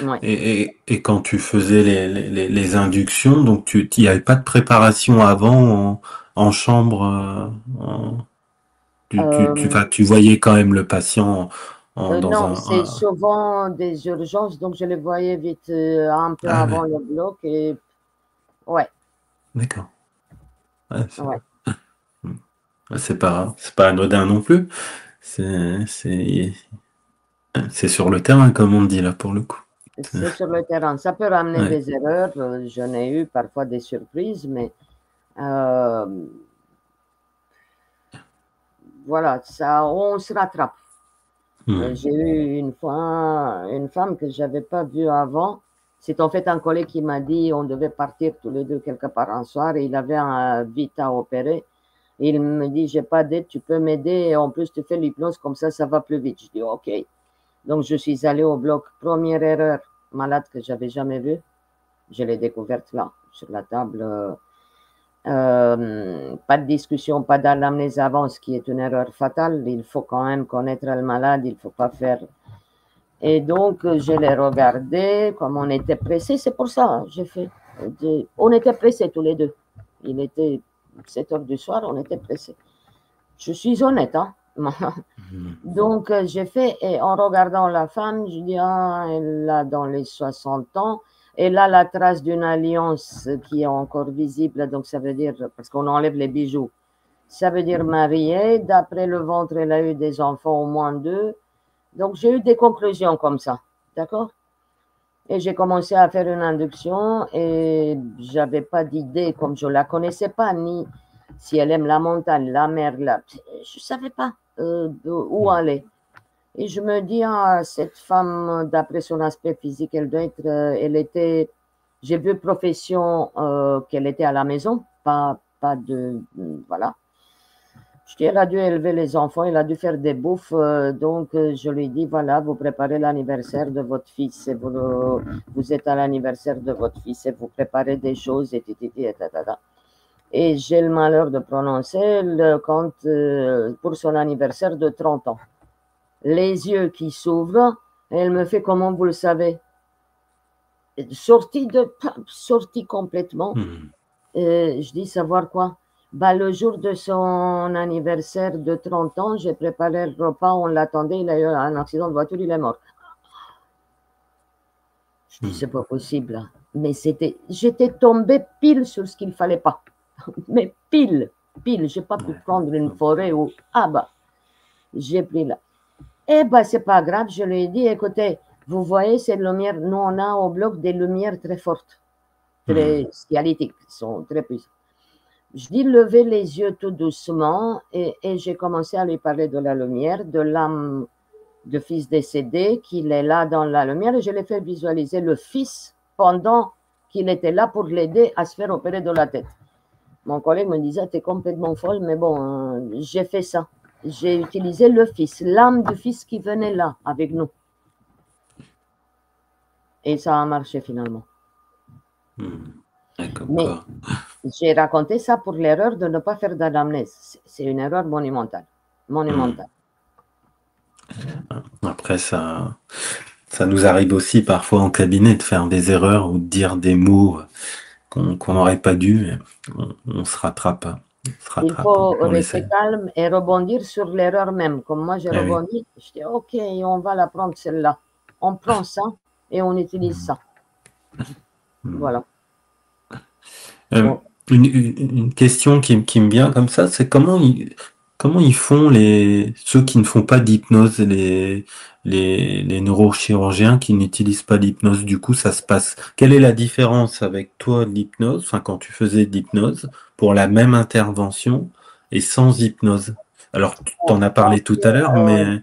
Ouais. Et quand tu faisais les inductions, donc il n'y avait pas de préparation avant en chambre, Euh, enfin, tu voyais quand même le patient dans non, c'est un. souvent des urgences, donc je les voyais vite un peu Ah avant ouais, le bloc et ouais, d'accord. Ouais, ouais. c'est pas anodin non plus. C'est, c'est, c'est sur le terrain, comme on dit là, pour le coup. C'est sur le terrain. Ça peut ramener Ouais. des erreurs. J'en ai eu parfois des surprises, mais euh, voilà, ça, on se rattrape. Hmm. J'ai eu une fois une femme que j'avais pas vue avant. C'est en fait un collègue qui m'a dit on devait partir tous les deux quelque part un soir et il avait un vite à opérer. Et il me dit j'ai pas d'aide, tu peux m'aider et en plus tu fais l'hypnose comme ça va plus vite. Je dis ok. Donc je suis allée au bloc. Première erreur, malade que j'avais jamais vue. Je l'ai découverte là, sur la table. Pas de discussion, pas d'anamnèse avant, ce qui est une erreur fatale. Il faut quand même connaître le malade, il ne faut pas faire. Et donc, je l'ai regardé, comme on était pressés, c'est pour ça, hein, j'ai fait. On était pressés tous les deux. Il était 7 heures du soir, on était pressés. Je suis honnête, hein. Hmm. Donc, j'ai fait, et en regardant la femme, je dis, ah, elle a dans les 60 ans, et là, la trace d'une alliance qui est encore visible, donc ça veut dire, parce qu'on enlève les bijoux, ça veut dire mariée, d'après le ventre, elle a eu des enfants, au moins deux, donc j'ai eu des conclusions comme ça, d'accord? Et j'ai commencé à faire une induction, et j'avais pas d'idée, comme je la connaissais pas, ni si elle aime la montagne, la mer, je savais pas où Hmm. aller. Et je me dis, ah, cette femme, d'après son aspect physique, elle doit être, elle était, j'ai vu profession qu'elle était à la maison, pas de, voilà. Je dis, elle a dû élever les enfants, elle a dû faire des bouffes, donc je lui dis, voilà, vous préparez l'anniversaire de votre fils, et vous êtes à l'anniversaire de votre fils, et vous préparez des choses, et j'ai le malheur de prononcer le compte pour son anniversaire de 30 ans. Les yeux qui s'ouvrent, et elle me fait comment vous le savez? Sortie complètement. Hmm. Je dis savoir quoi? Bah, le jour de son anniversaire de 30 ans, j'ai préparé le repas, on l'attendait, il a eu un accident de voiture, il est mort. Je dis Hmm. c'est pas possible. Mais j'étais tombée pile sur ce qu'il fallait pas. Mais pile, j'ai pas pu Ouais. prendre une forêt où, ah bah, j'ai pris là. Eh ben, c'est pas grave, je lui ai dit, écoutez, vous voyez ces lumières, nous on a au bloc des lumières très fortes, Hmm. très scialytiques, sont très puissantes. Je dis, levez les yeux tout doucement et j'ai commencé à lui parler de la lumière, de l'âme de fils décédé, qu'il est là dans la lumière et je l'ai fait visualiser le fils pendant qu'il était là pour l'aider à se faire opérer de la tête. Mon collègue me disait, t'es complètement folle, mais bon, j'ai fait ça. J'ai utilisé le fils, l'âme du fils qui venait là avec nous. Et ça a marché finalement. Hmm. Ouais, comme Mais quoi. j'ai raconté ça pour l'erreur de ne pas faire d'anamnèse. C'est une erreur monumentale. Hmm. Monumentale. Après, ça nous arrive aussi parfois en cabinet de faire des erreurs ou de dire des mots qu'on n'aurait pas dû. Mais on se rattrape. On se Il rattrape. faut On rester essaie. calme et rebondir sur l'erreur même. Comme moi, j'ai Eh oui. rebondi. Je dis, OK, on va la prendre celle-là. On prend ça et on utilise Hmm. ça. Hmm. Voilà. Euh, Bon. une question qui me vient comme ça, c'est comment comment ils font ceux qui ne font pas d'hypnose, les neurochirurgiens qui n'utilisent pas l'hypnose, du coup, ça se passe. Quelle est la différence avec toi de l'hypnose, enfin, quand tu faisais de l'hypnose, pour la même intervention et sans hypnose? Alors, tu t'en as On parlé tout à l'heure, mais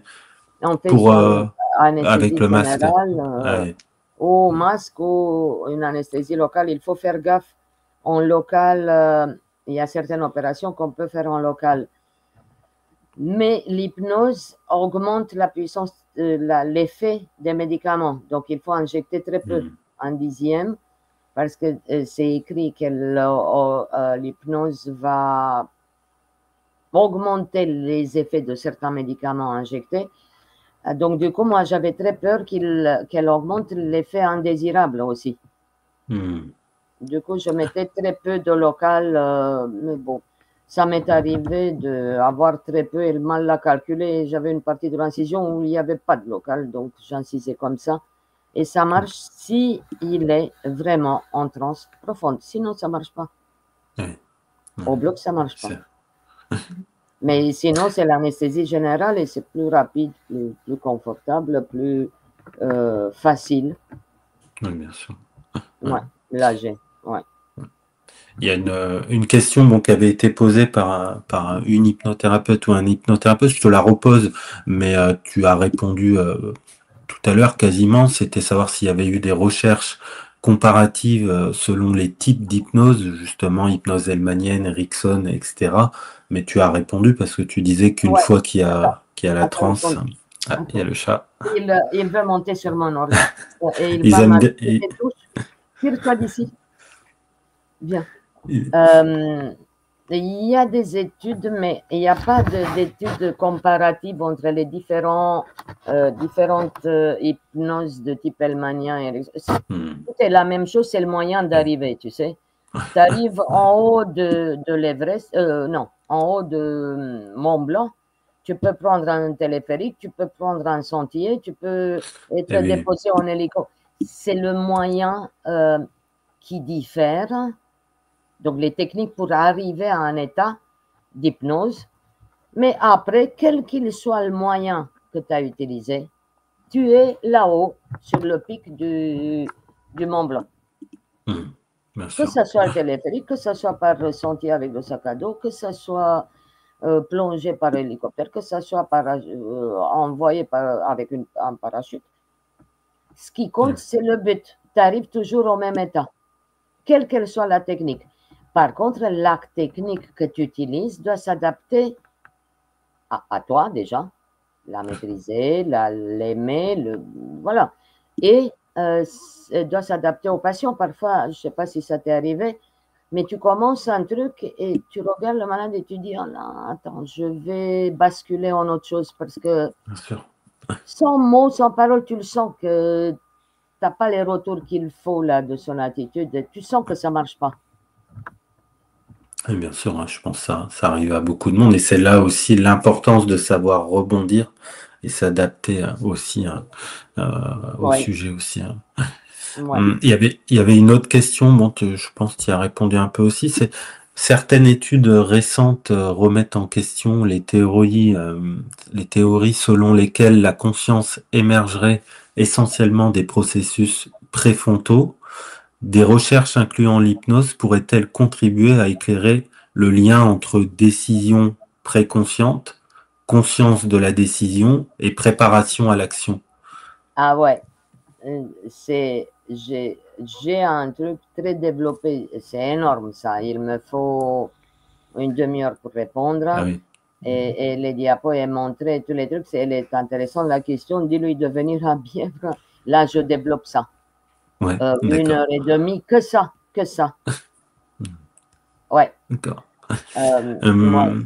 on fait pour, soit une avec anesthésie le masque. générale Ouais. ou masque ou une anesthésie locale. Il faut faire gaffe. En local, il y a certaines opérations qu'on peut faire en local. Mais l'hypnose augmente la puissance, l'effet des médicaments. Donc, il faut injecter très peu, Hmm. un dixième, parce que c'est écrit que l'hypnose va augmenter les effets de certains médicaments injectés. Donc, du coup, moi, j'avais très peur qu'elle augmente l'effet indésirable aussi. Hmm. Du coup, je mettais très peu de local, mais bon, ça m'est arrivé d'avoir très peu et le mal l'a calculé. J'avais une partie de l'incision où il n'y avait pas de local, donc j'incisais comme ça. Et ça marche si il est vraiment en transe profonde. Sinon, ça marche pas. Ouais. Au Ouais. bloc, ça marche pas. C'est- Mais sinon, c'est l'anesthésie générale et c'est plus rapide, plus confortable, plus facile. ouais, bien sûr. Ouais. Ouais, là, ouais. Il y a une question bon, qui avait été posée par une hypnothérapeute ou un hypnothérapeute, je te la repose, mais tu as répondu tout à l'heure quasiment, c'était savoir s'il y avait eu des recherches comparatives selon les types d'hypnose, justement hypnose hellmanienne, Erickson, etc. Mais tu as répondu parce que tu disais qu'une Ouais, fois attends, qu'il y a la attends une transe, seconde. ah, il y a Attends. le chat. Il veut monter sur mon ordi et il Ils va aiment bien. m'appuyer des touches. Tire-toi d'ici. Viens. Ils- Il y a des études, mais il n'y a pas d'études comparatives entre les différentes hypnoses de type Hellmanien. hmm, Tout est la même chose, c'est le moyen ouais, d'arriver, tu sais. Tu arrives en haut de l'Everest, non, en haut de Mont Blanc, tu peux prendre un téléphérique, tu peux prendre un sentier, tu peux eh être oui, déposé en hélico. C'est le moyen qui diffère. Donc, les techniques pour arriver à un état d'hypnose. Mais après, quel qu'il soit le moyen que tu as utilisé, tu es là-haut, sur le pic du Mont Blanc. hmm, bien Que sûr. ce soit le téléphérique, que ce soit par le sentier avec le sac à dos, que ce soit plongé par hélicoptère, que ce soit envoyé avec un parachute. Ce qui compte, Hmm, c'est le but. Tu arrives toujours au même état, quelle qu'elle soit la technique. Par contre, la technique que tu utilises doit s'adapter à toi déjà, la maîtriser, l'aimer, voilà. Et elle doit s'adapter au patient. Parfois, je ne sais pas si ça t'est arrivé, mais tu commences un truc et tu regardes le malade et tu dis, oh là, attends, je vais basculer en autre chose parce que bien sûr. sans mots, sans parole, tu le sens que tu n'as pas les retours qu'il faut là de son attitude. Et tu sens que ça ne marche pas. Et bien sûr, hein, je pense que ça arrive à beaucoup de monde et c'est là aussi l'importance de savoir rebondir et s'adapter aussi au Oui, sujet aussi. Hein. ouais. Il y avait une autre question, bon, je pense que tu y as répondu un peu aussi, c'est certaines études récentes remettent en question les théories selon lesquelles la conscience émergerait essentiellement des processus préfrontaux. Des recherches incluant l'hypnose pourraient-elles contribuer à éclairer le lien entre décision préconsciente, conscience de la décision et préparation à l'action? Ah ouais, j'ai un truc très développé, c'est énorme ça. Il me faut une demi-heure pour Ah répondre oui, et les diapos et montrer tous les trucs. Elle est intéressante la question. Dis-lui de venir à Bièvre. Là, je développe ça. ouais, Une d'accord. heure et demie, que ça, que ça. Ouais, D'accord. ouais. Euh,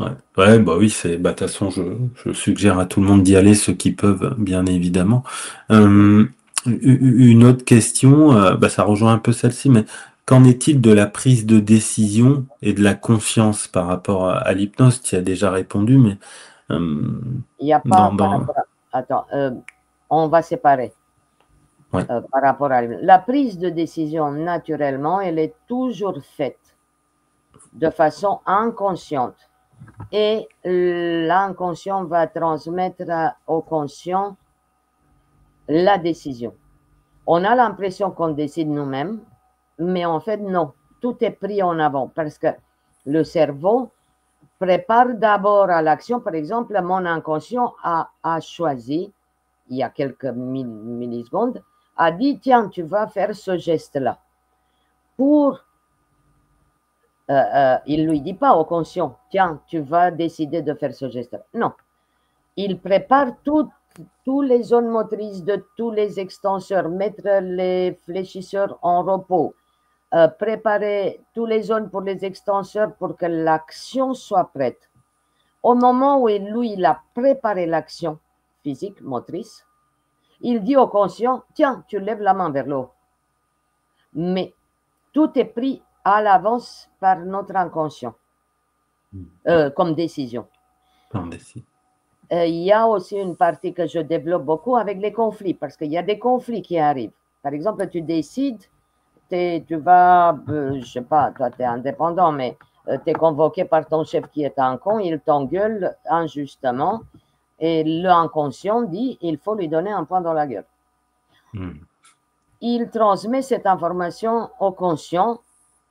ouais. Ouais, bah oui, bah, de toute façon, je suggère à tout le monde d'y aller, ceux qui peuvent, bien évidemment. Euh, une autre question, bah, ça rejoint un peu celle-ci, mais qu'en est-il de la prise de décision et de la conscience par rapport à l'hypnose? Tu y as déjà répondu, mais euh, Il n'y a pas par rapport à... Attends, on va séparer. ouais, Par rapport à la prise de décision naturellement, elle est toujours faite de façon inconsciente. et l'inconscient va transmettre au conscient la décision. On a l'impression qu'on décide nous-mêmes, mais en fait, non. Tout est pris en avant parce que le cerveau prépare d'abord à l'action. Par exemple, mon inconscient a choisi, il y a quelques millisecondes, a dit, tiens, tu vas faire ce geste-là. Il ne lui dit pas au conscient, tiens, tu vas décider de faire ce geste-là. Non. Il prépare toutes les zones motrices de tous les extenseurs, mettre les fléchisseurs en repos, préparer toutes les zones pour les extenseurs pour que l'action soit prête. Au moment où lui, il a préparé l'action physique, motrice, il dit au conscient, tiens, tu lèves la main vers le haut. Mais tout est pris à l'avance par notre inconscient comme décision. Il y a aussi une partie que je développe beaucoup avec les conflits, parce qu'il y a des conflits qui arrivent. Par exemple, tu décides, tu vas, je ne sais pas, toi tu es indépendant, mais tu es convoqué par ton chef qui est un con, il t'engueule injustement, et l'inconscient dit, il faut lui donner un point dans la gueule. Il transmet cette information au conscient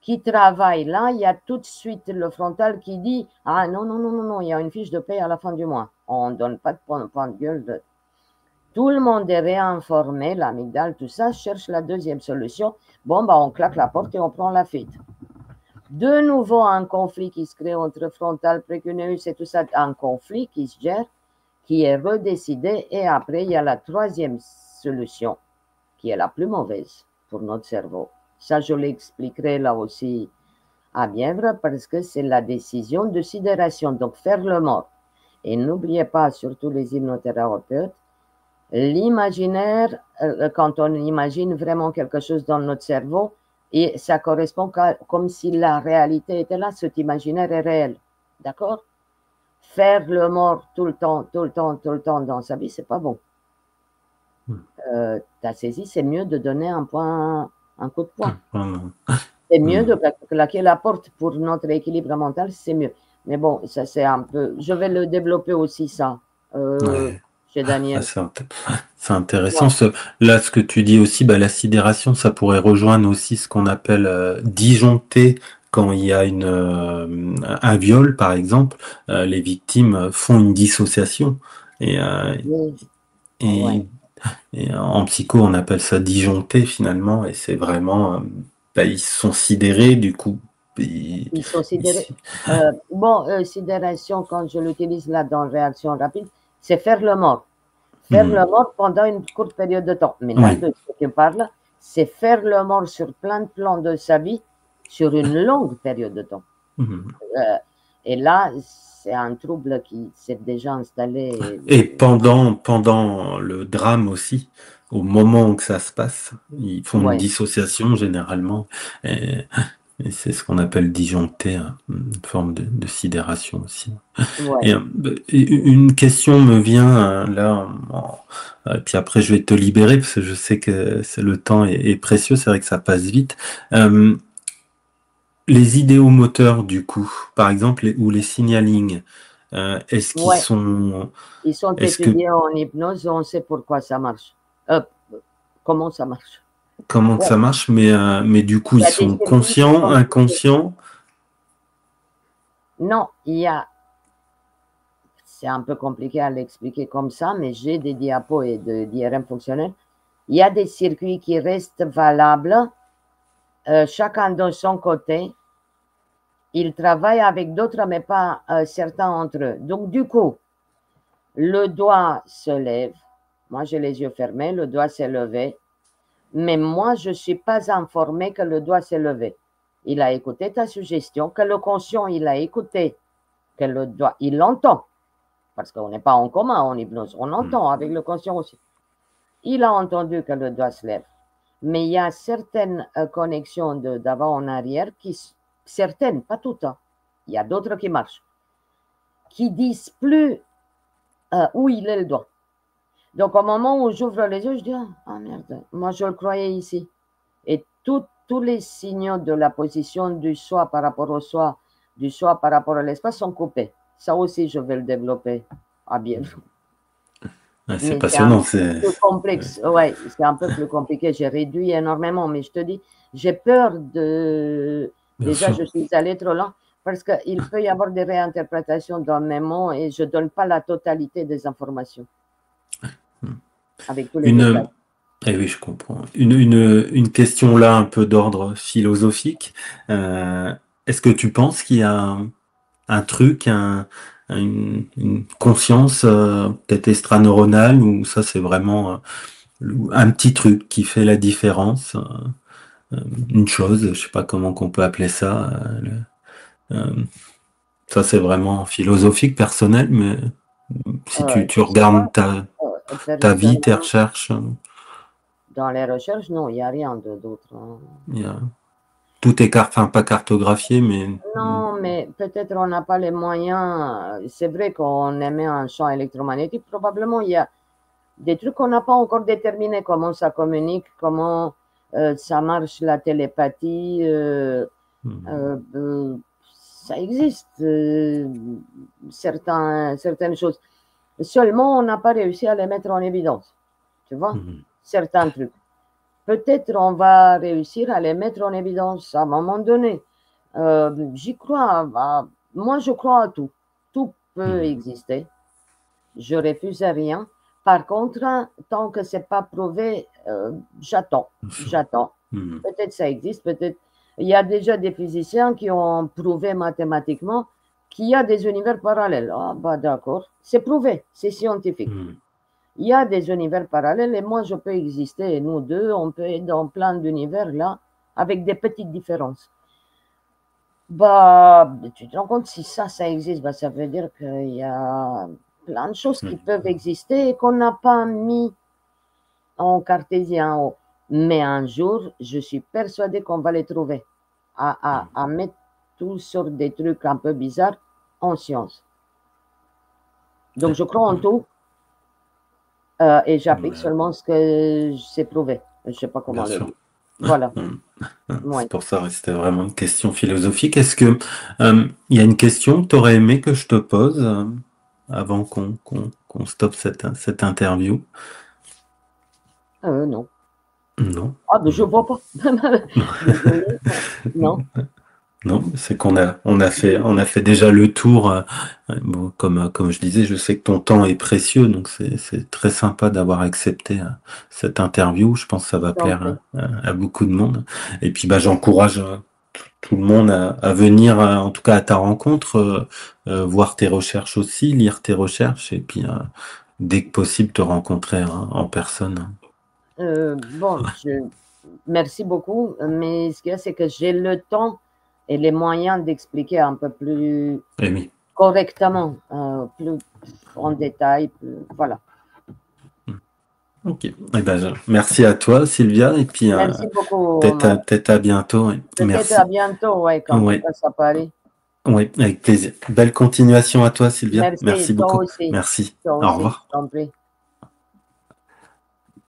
qui travaille là. Il y a tout de suite le frontal qui dit, ah non, non, non, non, non, il y a une fiche de paie à la fin du mois. On ne donne pas de point de gueule. Tout le monde est réinformé, l'amygdale, tout ça, cherche la deuxième solution. Bon, bah, on claque la porte et on prend la fuite. De nouveau, un conflit qui se crée entre frontal, précuneus et tout ça, un conflit qui se gère, qui est redécidé. Et après, il y a la troisième solution, qui est la plus mauvaise pour notre cerveau. Ça, je l'expliquerai là aussi à Bièvre, parce que c'est la décision de sidération, donc faire le mort. Et n'oubliez pas, surtout les hypnothérapeutes, l'imaginaire, quand on imagine vraiment quelque chose dans notre cerveau, et ça correspond comme si la réalité était là, cet imaginaire est réel. D'accord? Faire le mort tout le temps, tout le temps, tout le temps dans sa vie, c'est pas bon. Tu as saisi, c'est mieux de donner un coup de poing. C'est mieux de claquer la porte pour notre équilibre mental, c'est mieux. Mais bon, ça c'est un peu... Je vais le développer aussi, ça, chez Daniel. C'est intéressant. Là, ce que tu dis aussi, la sidération, ça pourrait rejoindre aussi ce qu'on appelle disjoncter quand il y a un viol, par exemple. Les victimes font une dissociation. Et en psycho, on appelle ça disjoncter finalement. Et c'est vraiment... ils sont sidérés, du coup. Ils sont sidérés. Sidération, quand je l'utilise là dans réaction rapide, c'est faire le mort. Faire le mort pendant une courte période de temps. Mais là, de ce que tu parles, c'est faire le mort sur plein de plans de sa vie, sur une longue période de temps. Et là, c'est un trouble qui s'est déjà installé. Et pendant le drame aussi, au moment où ça se passe, ils font une dissociation généralement. Et c'est ce qu'on appelle disjoncter, une forme de sidération aussi. Et une question me vient là, puis après je vais te libérer parce que je sais que le temps est précieux, c'est vrai que ça passe vite. Les idéomoteurs du coup, par exemple, ou les signalings, est-ce qu'ils sont... Ils sont étudiés en hypnose, on sait pourquoi ça marche. Comment ça marche. Comment ça marche, mais du coup, ils sont conscients, inconscients? Non, c'est un peu compliqué à l'expliquer comme ça, mais j'ai des diapos et d'IRM fonctionnels. Il y a des circuits qui restent valables, chacun de son côté. Ils travaillent avec d'autres, mais pas certains entre eux. Donc, du coup, le doigt se lève. Moi, j'ai les yeux fermés, le doigt s'est levé. Mais moi, je ne suis pas informé que le doigt s'est levé. Il a écouté ta suggestion, que le conscient, il a écouté, que le doigt, il l'entend. Parce qu'on n'est pas en commun en hypnose. On entend avec le conscient aussi. Il a entendu que le doigt se lève. Mais il y a certaines connexions d'avant en arrière, certaines, pas toutes. Il y a d'autres qui marchent, qui disent plus où il est le doigt. Donc, au moment où j'ouvre les yeux, je dis, ah merde, moi je le croyais ici. Et tous les signaux de la position du soi par rapport au soi, du soi par rapport à l'espace sont coupés. Ça aussi, je vais le développer à bien. Ouais, c'est Mais c'est un passionnant, peu plus complexe. Ouais, c'est un peu plus compliqué. J'ai réduit énormément, mais je te dis, j'ai peur de. bien Déjà, sûr. je suis allée trop loin parce qu'il peut y avoir des réinterprétations dans mes mots et je donne pas la totalité des informations avec tous les détails. Eh oui, je comprends. Une question là, un peu d'ordre philosophique. Est-ce que tu penses qu'il y a un truc, une conscience peut-être extraneuronale, ou ça c'est vraiment un petit truc qui fait la différence, une chose, je sais pas comment qu'on peut appeler ça. Euh, Ça c'est vraiment philosophique, personnel, mais si tu Je sais pas, regardes ta vie, tes personnellement, recherches, dans les recherches, non, il n'y a rien d'autre, hein. il y a, tout est enfin pas cartographié, mais Non, mais peut-être on n'a pas les moyens. C'est vrai qu'on émet un champ électromagnétique. Probablement, il y a des trucs qu'on n'a pas encore déterminés, comment ça communique, comment ça marche la télépathie. Euh, euh, Ça existe, certaines choses. Seulement, on n'a pas réussi à les mettre en évidence. Tu vois, certains trucs. Peut-être on va réussir à les mettre en évidence à un moment donné. J'y crois. Moi, je crois à tout. Tout peut exister. Je refuse rien. Par contre, tant que c'est pas prouvé, j'attends. J'attends. Peut-être ça existe, peut-être. Il y a déjà des physiciens qui ont prouvé mathématiquement qu'il y a des univers parallèles. Ah, bah d'accord. C'est prouvé, c'est scientifique. Il y a des univers parallèles et moi, je peux exister. Et nous deux, on peut être dans plein d'univers là, avec des petites différences. Bah, tu te rends compte, si ça existe, bah, ça veut dire qu'il y a plein de choses qui peuvent exister et qu'on n'a pas mis en cartésien. Mais un jour, je suis persuadée qu'on va les trouver, à mettre tout sur des trucs un peu bizarres en science. Donc, je crois en tout et j'applique seulement ce que c'est prouvé. Je ne sais pas comment le dire. Voilà. C'est pour ça, c'était vraiment une question philosophique. Est-ce que il y a une question que tu aurais aimé que je te pose avant qu'on stoppe cette interview? Non. Non. Ah, mais je vois pas. Désolée. Non. Non, c'est on a fait déjà le tour. Bon, comme je disais, je sais que ton temps est précieux, donc c'est très sympa d'avoir accepté cette interview. Je pense que ça va plaire à beaucoup de monde. Et puis, bah, j'encourage tout le monde à venir, en tout cas à ta rencontre, voir tes recherches aussi, lire tes recherches, et puis dès que possible te rencontrer en personne. Bon, merci beaucoup, mais ce qu'il y a, c'est que j'ai le temps et les moyens d'expliquer un peu plus Eh oui. correctement, plus en détail, voilà. Ok. Eh ben, merci à toi, Sylvia, et puis Merci beaucoup, Omar. peut-être à bientôt. Ouais. Peut-être à Merci. bientôt, ouais, quand tu Ouais. passes à Paris. Ouais, avec plaisir. Belle continuation à toi, Sylvia. Merci, Merci toi beaucoup. aussi. Merci. Toi Au aussi, revoir. je t'en prie.